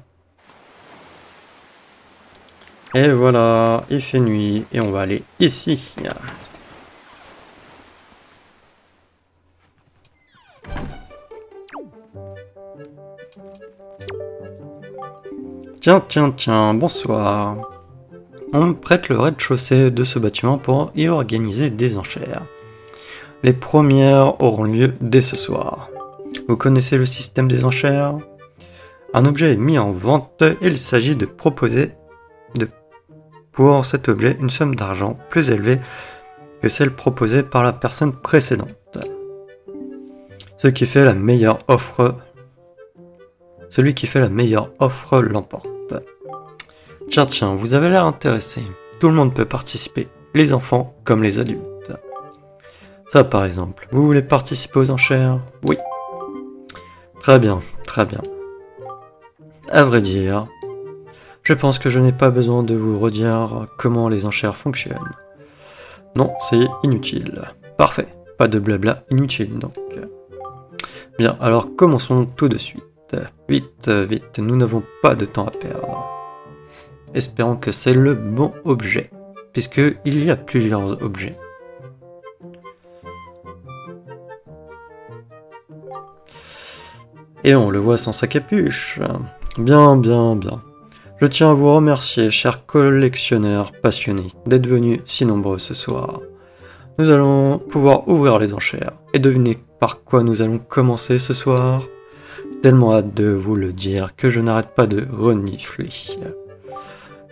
Et voilà, il fait nuit et on va aller ici. Tiens, bonsoir. On me prête le rez-de-chaussée de ce bâtiment pour y organiser des enchères. Les premières auront lieu dès ce soir. Vous connaissez le système des enchères? Un objet est mis en vente et il s'agit de proposer pour cet objet une somme d'argent plus élevée que celle proposée par la personne précédente. Celui qui fait la meilleure offre l'emporte. Tiens, vous avez l'air intéressé. Tout le monde peut participer, les enfants comme les adultes. Ça par exemple, vous voulez participer aux enchères? Oui. Très bien. À vrai dire, je pense que je n'ai pas besoin de vous redire comment les enchères fonctionnent. Non, c'est inutile. Parfait, pas de blabla inutile donc. Bien, alors commençons tout de suite. Vite, nous n'avons pas de temps à perdre. Espérons que c'est le bon objet, puisqu'il y a plusieurs objets. Et on le voit sans sa capuche. Bien. Je tiens à vous remercier, chers collectionneurs passionnés, d'être venus si nombreux ce soir. Nous allons pouvoir ouvrir les enchères. Et devinez par quoi nous allons commencer ce soir? Tellement hâte de vous le dire que je n'arrête pas de renifler.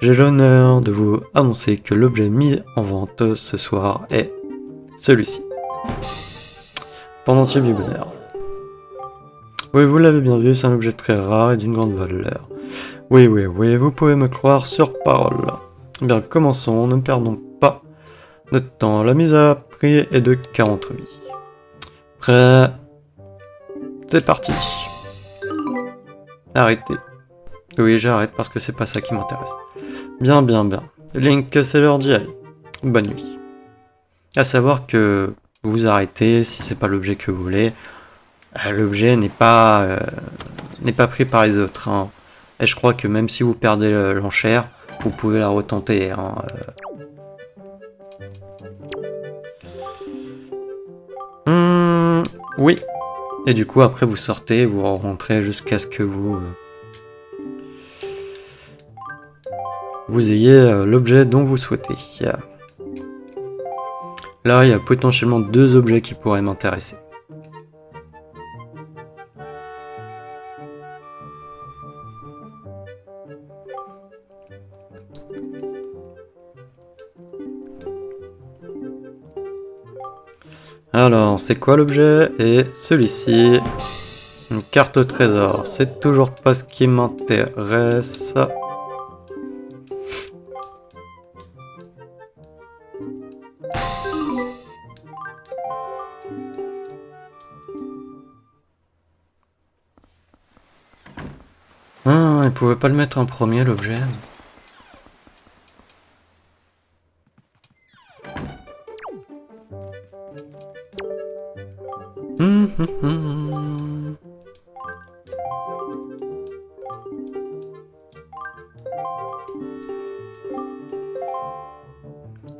J'ai l'honneur de vous annoncer que l'objet mis en vente ce soir est celui-ci. Pendentif du bonheur. Oui, vous l'avez bien vu, c'est un objet très rare et d'une grande valeur. Oui, vous pouvez me croire sur parole. Bien, commençons, ne perdons pas de temps. La mise à prix est de 40 vies. Prêt? C'est parti. Arrêtez. Oui, j'arrête parce que c'est pas ça qui m'intéresse. Bien. Link, c'est l'heure d'y aller. Bonne nuit. À savoir que vous arrêtez si c'est pas l'objet que vous voulez. L'objet n'est pas pris par les autres. Hein. Et je crois que même si vous perdez l'enchère, vous pouvez la retenter. Hein. Oui. Et du coup, après, vous sortez, vous rentrez jusqu'à ce que vous ayez l'objet dont vous souhaitez. Là, il y a potentiellement 2 objets qui pourraient m'intéresser. Alors, c'est quoi l'objet? Et celui-ci, une carte au trésor. C'est toujours pas ce qui m'intéresse. Ah, il pouvait pas le mettre en premier l'objet.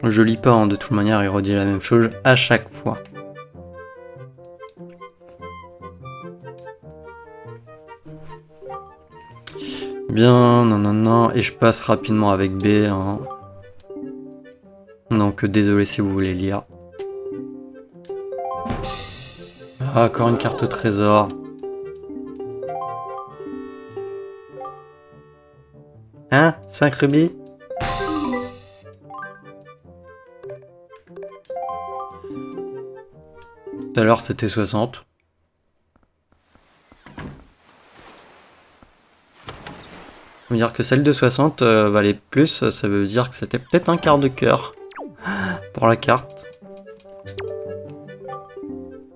Je lis pas, hein, de toute manière, il redit la même chose à chaque fois. Bien, non, et je passe rapidement avec B. Hein. Donc désolé si vous voulez lire. Ah, encore une carte au trésor. Hein? 5 rubis? Tout à l'heure c'était 60. On va dire que celle de 60 valait plus, ça veut dire que c'était peut-être un quart de cœur pour la carte.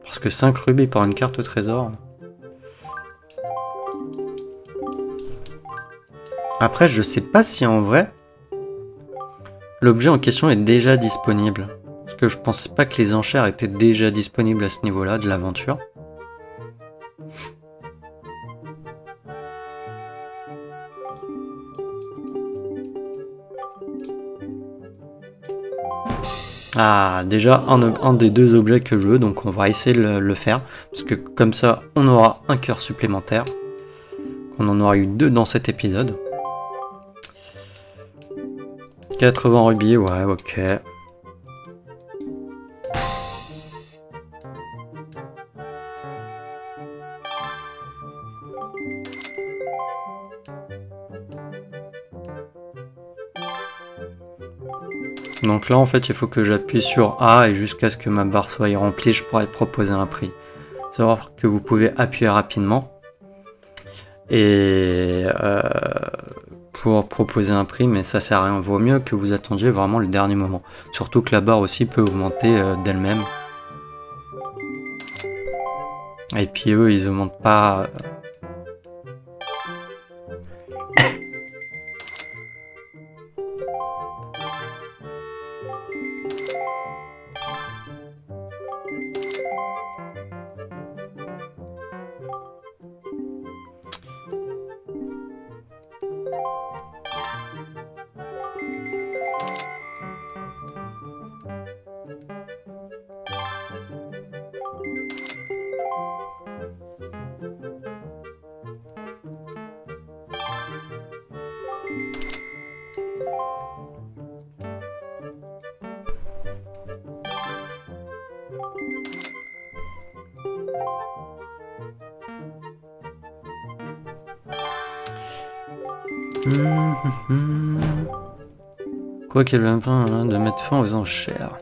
Parce que 5 rubis pour une carte au trésor. Après, je sais pas si en vrai, l'objet en question est déjà disponible. Parce que je pensais pas que les enchères étaient déjà disponibles à ce niveau-là de l'aventure. Ah, déjà un des deux objets que je veux, donc on va essayer de le faire. Parce que comme ça, on aura un cœur supplémentaire. On en aura eu 2 dans cet épisode. 80 rubis, ouais, ok. Donc là, en fait, il faut que j'appuie sur A et jusqu'à ce que ma barre soit remplie, je pourrai proposer un prix. Savoir que vous pouvez appuyer rapidement et pour proposer un prix, mais ça sert à rien. Vaut mieux que vous attendiez vraiment le dernier moment. Surtout que la barre aussi peut augmenter d'elle-même. Et puis eux, ils augmentent pas. Quoi qu'elle vient pas de mettre fin aux enchères.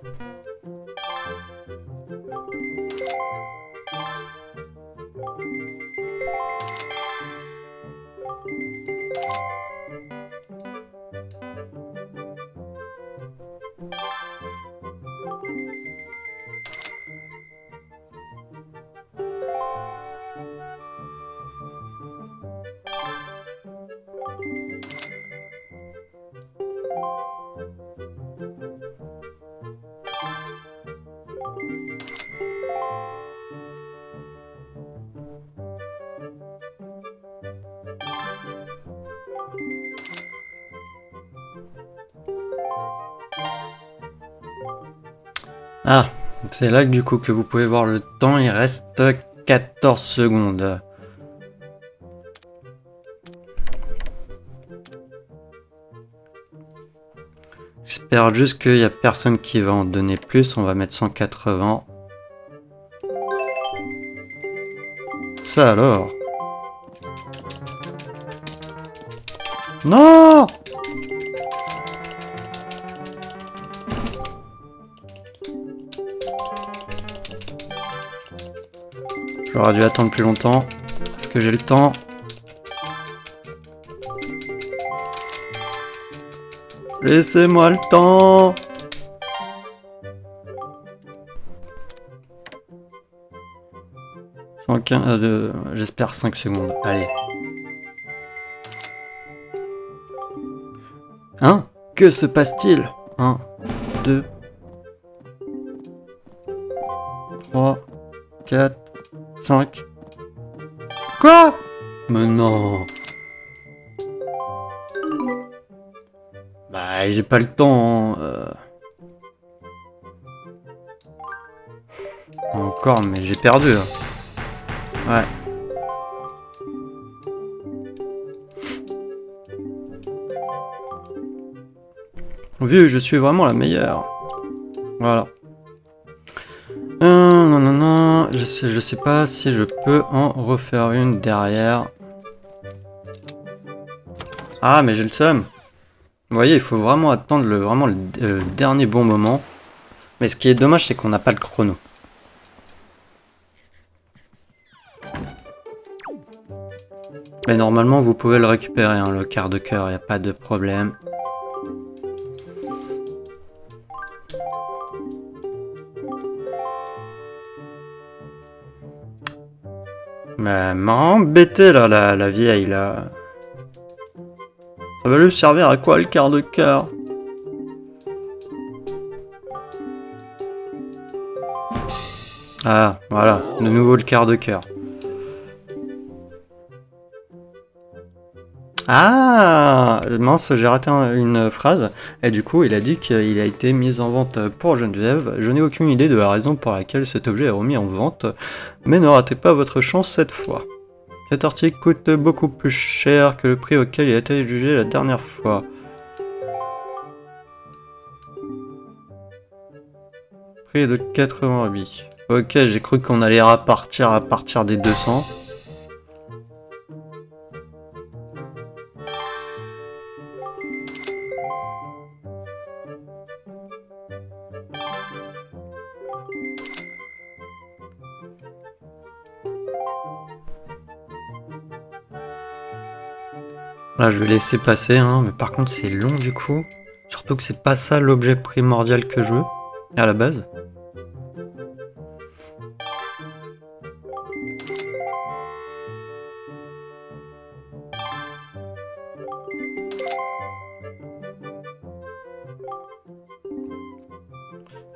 Ah, c'est là que du coup que vous pouvez voir le temps, il reste 14 secondes. J'espère juste qu'il n'y a personne qui va en donner plus, on va mettre 180. Ça alors? Non! J'aurais dû attendre plus longtemps, parce que j'ai le temps. Laissez-moi le temps! J'espère 5 secondes, allez. Hein? Que se passe-t-il? 1, 2, 3, 4, 5. Quoi? Mais non. Bah, j'ai pas le temps. Encore, mais j'ai perdu. Ouais. Vu, je suis vraiment la meilleure. Voilà. Non. Je sais pas si je peux en refaire une derrière. Ah, mais j'ai le seum. Vous voyez, il faut vraiment attendre le dernier bon moment. Mais ce qui est dommage, c'est qu'on n'a pas le chrono. Mais normalement, vous pouvez le récupérer, hein, le quart de cœur, il n'y a pas de problème. Mais m'a embêté là, la vieille là. Ça va lui servir à quoi le quart de cœur? Ah, voilà, de nouveau le quart de cœur. Ah, mince, j'ai raté une phrase. Et du coup, il a dit qu'il a été mis en vente pour Geneviève. Je n'ai aucune idée de la raison pour laquelle cet objet est remis en vente, mais ne ratez pas votre chance cette fois. Cet article coûte beaucoup plus cher que le prix auquel il a été jugé la dernière fois. Prix de 88. Ok, j'ai cru qu'on allait repartir à partir des 200. Là, je vais laisser passer, hein, mais par contre, c'est long du coup. Surtout que c'est pas ça l'objet primordial que je veux, à la base.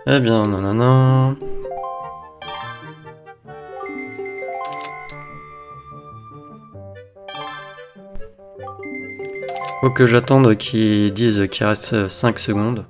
Eh bien, nanana. Faut que j'attende qu'ils disent qu'il reste 5 secondes.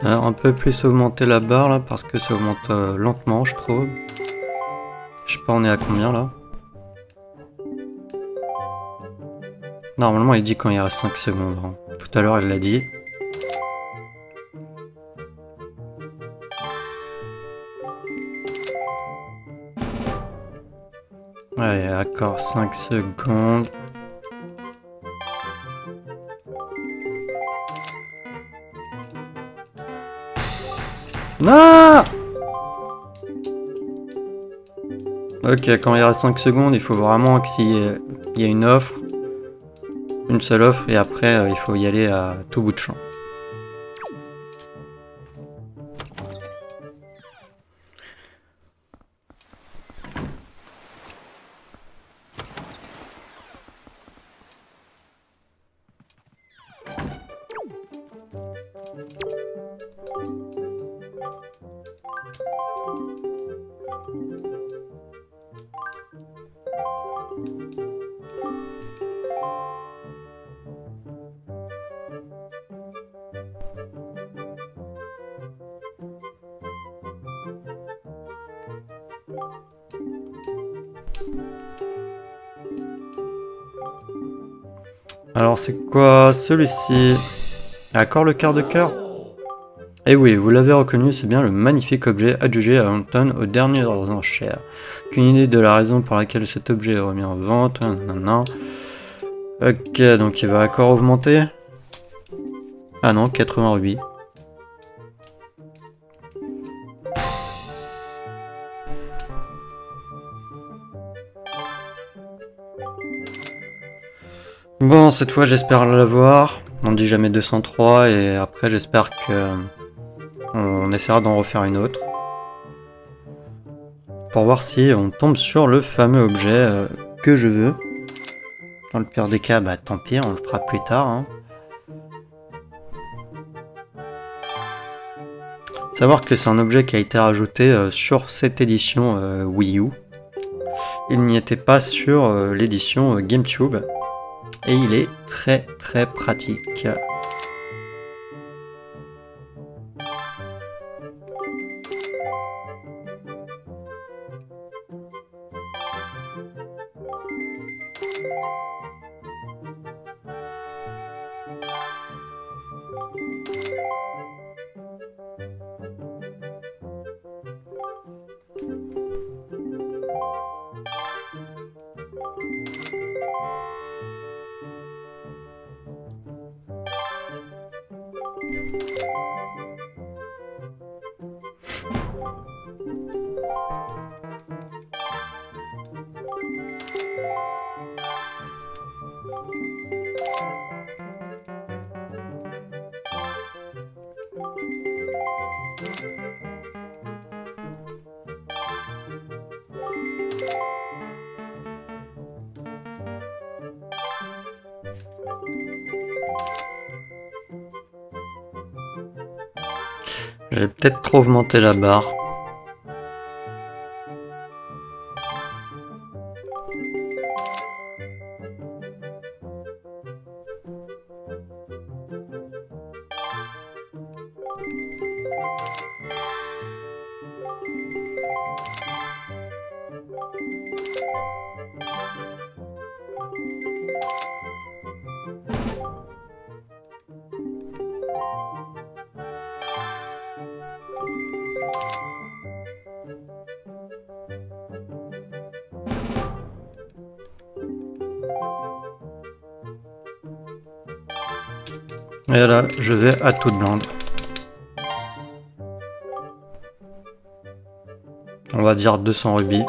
Alors, un peu plus augmenter la barre là parce que ça augmente lentement, je trouve. Je sais pas, on est à combien là? Normalement, il dit quand il reste 5 secondes. Hein. Tout à l'heure, il l'a dit. Allez, d'accord, 5 secondes. Non! Ok, quand il reste 5 secondes, il faut vraiment qu'il y ait une offre. Une seule offre, et après, il faut y aller à tout bout de champ. Alors c'est quoi celui-ci? Encore le quart de cœur? Eh oui, vous l'avez reconnu, c'est bien le magnifique objet adjugé à Anton aux dernières enchères. Qu'une idée de la raison pour laquelle cet objet est remis en vente. Non. Ok, donc il va encore augmenter. Ah non, 88. Bon, cette fois j'espère l'avoir. On dit jamais 203 et après j'espère que on essaiera d'en refaire une autre. Pour voir si on tombe sur le fameux objet que je veux. Dans le pire des cas, bah tant pis, on le fera plus tard. Hein. Savoir que c'est un objet qui a été rajouté sur cette édition Wii U. Il n'y était pas sur l'édition GameCube. Et il est très très pratique. J'ai peut-être trop augmenté la barre. Et là, je vais à toute blinde. On va dire 200 rubis.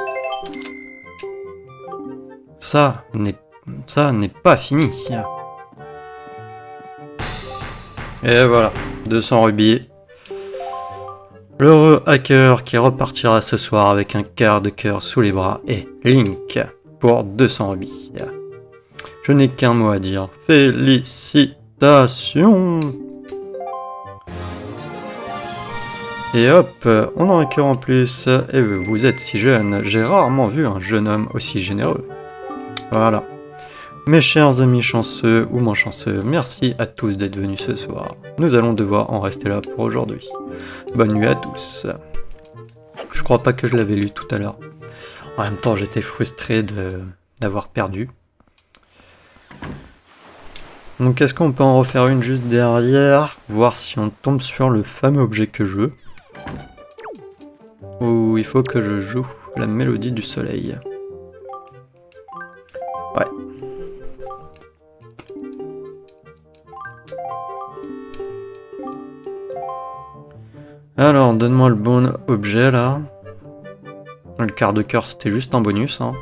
Ça n'est pas fini. Et voilà, 200 rubis. L'heureux hacker qui repartira ce soir avec un quart de cœur sous les bras est Link pour 200 rubis. Je n'ai qu'un mot à dire. Félicitations! Et hop, on a un cœur en plus. Et vous êtes si jeune, j'ai rarement vu un jeune homme aussi généreux. Voilà. Mes chers amis chanceux ou moins chanceux, merci à tous d'être venus ce soir. Nous allons devoir en rester là pour aujourd'hui. Bonne nuit à tous. Je crois pas que je l'avais lu tout à l'heure. En même temps, j'étais frustré d'avoir perdu. Donc est-ce qu'on peut en refaire une juste derrière, voir si on tombe sur le fameux objet que je veux. Ou il faut que je joue la mélodie du soleil. Ouais. Alors, donne-moi le bon objet là. Le quart de cœur c'était juste un bonus. Hein.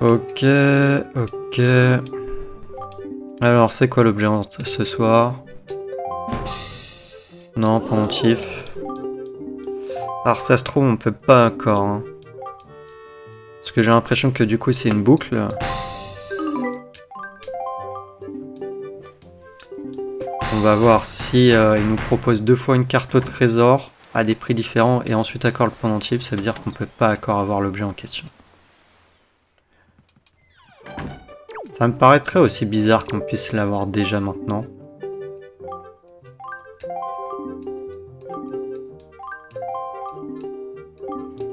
Ok, ok. Alors, c'est quoi l'objet ce soir? Non, pendentif. Alors, ça se trouve, on peut pas encore. Hein. Parce que j'ai l'impression que du coup, c'est une boucle. On va voir si il nous propose 2 fois une carte au trésor à des prix différents et ensuite encore le pendentif. Ça veut dire qu'on peut pas encore avoir l'objet en question. Ça me paraîtrait aussi bizarre qu'on puisse l'avoir déjà maintenant.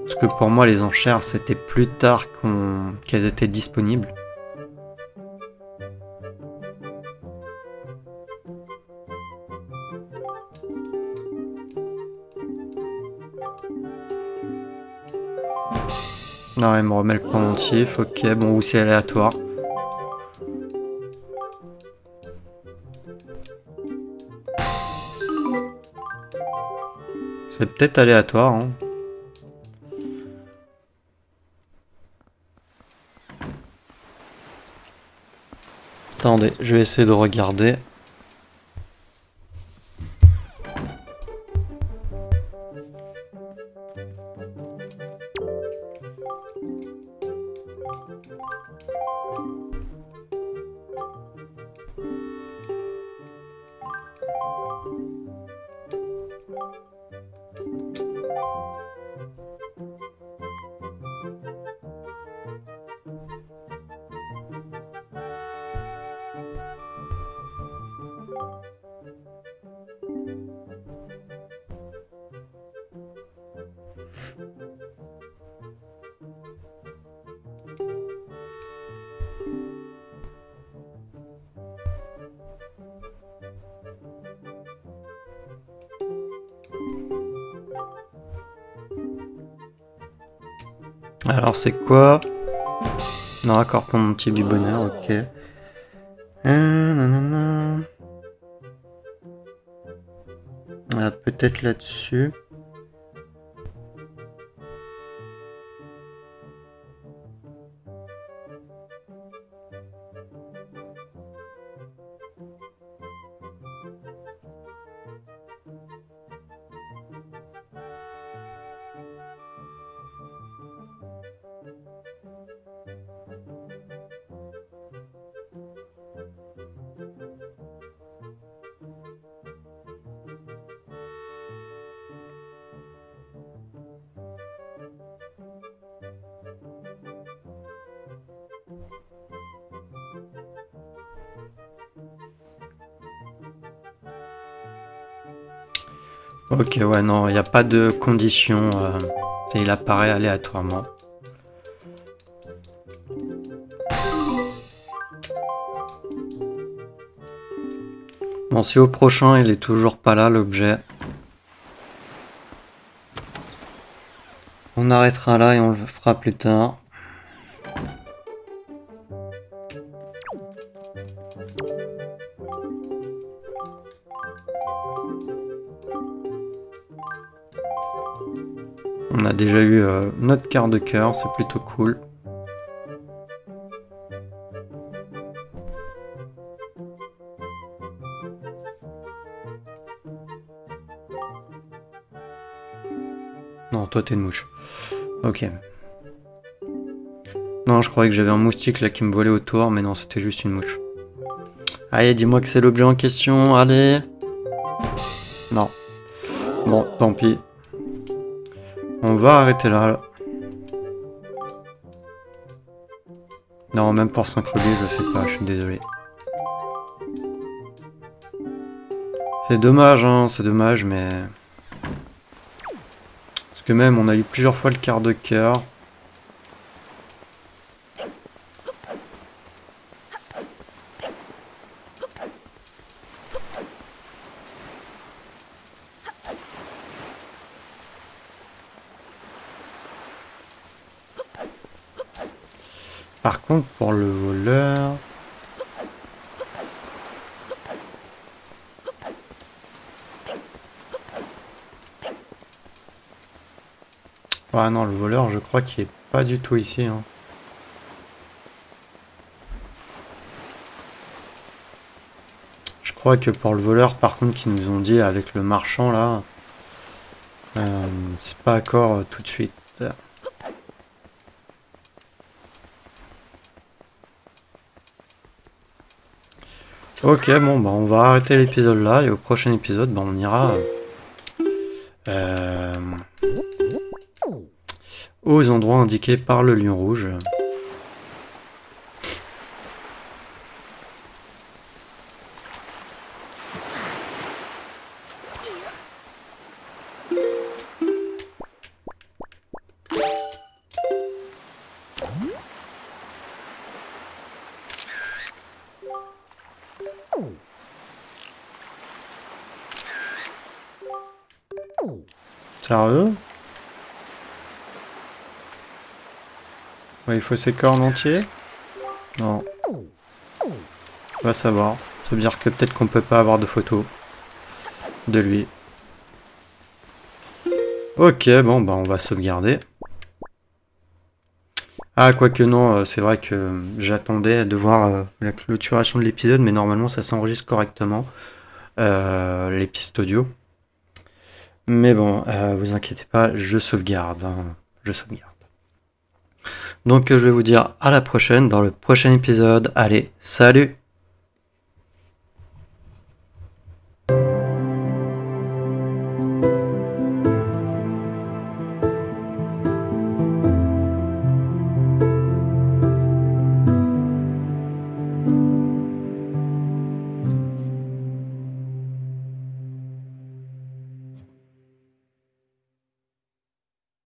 Parce que pour moi, les enchères, c'était plus tard qu'elles étaient disponibles. Non, il me remet le pendentif. Ok, bon, ou c'est aléatoire. C'est peut-être aléatoire. Hein. Attendez, je vais essayer de regarder. Alors c'est quoi? Non, accord pour mon petit biboneur, ok. Nanana. Ah, peut-être là-dessus. Ok, ouais, non, il n'y a pas de condition. Il apparaît aléatoirement. Bon, si au prochain, il est toujours pas là, l'objet. On arrêtera là et on le fera plus tard. On a déjà eu notre quart de cœur, c'est plutôt cool. Non, toi t'es une mouche. Ok. Non, je croyais que j'avais un moustique là qui me volait autour, mais non, c'était juste une mouche. Allez, dis-moi que c'est l'objet en question, allez. Non. Bon, tant pis. On va arrêter là. Non, même pour synchroniser, je le fais pas, je suis désolé. C'est dommage, hein, c'est dommage, mais... Parce que même, on a eu plusieurs fois le quart de cœur. Par contre, pour le voleur... Ah non, le voleur, je crois qu'il est pas du tout ici. Hein. Je crois que pour le voleur, par contre, qu'ils nous ont dit avec le marchand, là, c'est pas encore tout de suite. Ok, bon, bah, on va arrêter l'épisode là, et au prochain épisode, bah, on ira aux endroits indiqués par le lion rouge. Sérieux? Ouais, il faut ses cornes entiers? Non. On va savoir. Ça veut dire que peut-être qu'on peut pas avoir de photos de lui. Ok, bon, bah on va sauvegarder. Ah, quoique non, c'est vrai que j'attendais de voir la clôturation de l'épisode, mais normalement ça s'enregistre correctement, les pistes audio. Mais bon, vous inquiétez pas, je sauvegarde, hein, je sauvegarde. Donc je vais vous dire à la prochaine dans le prochain épisode. Allez, salut!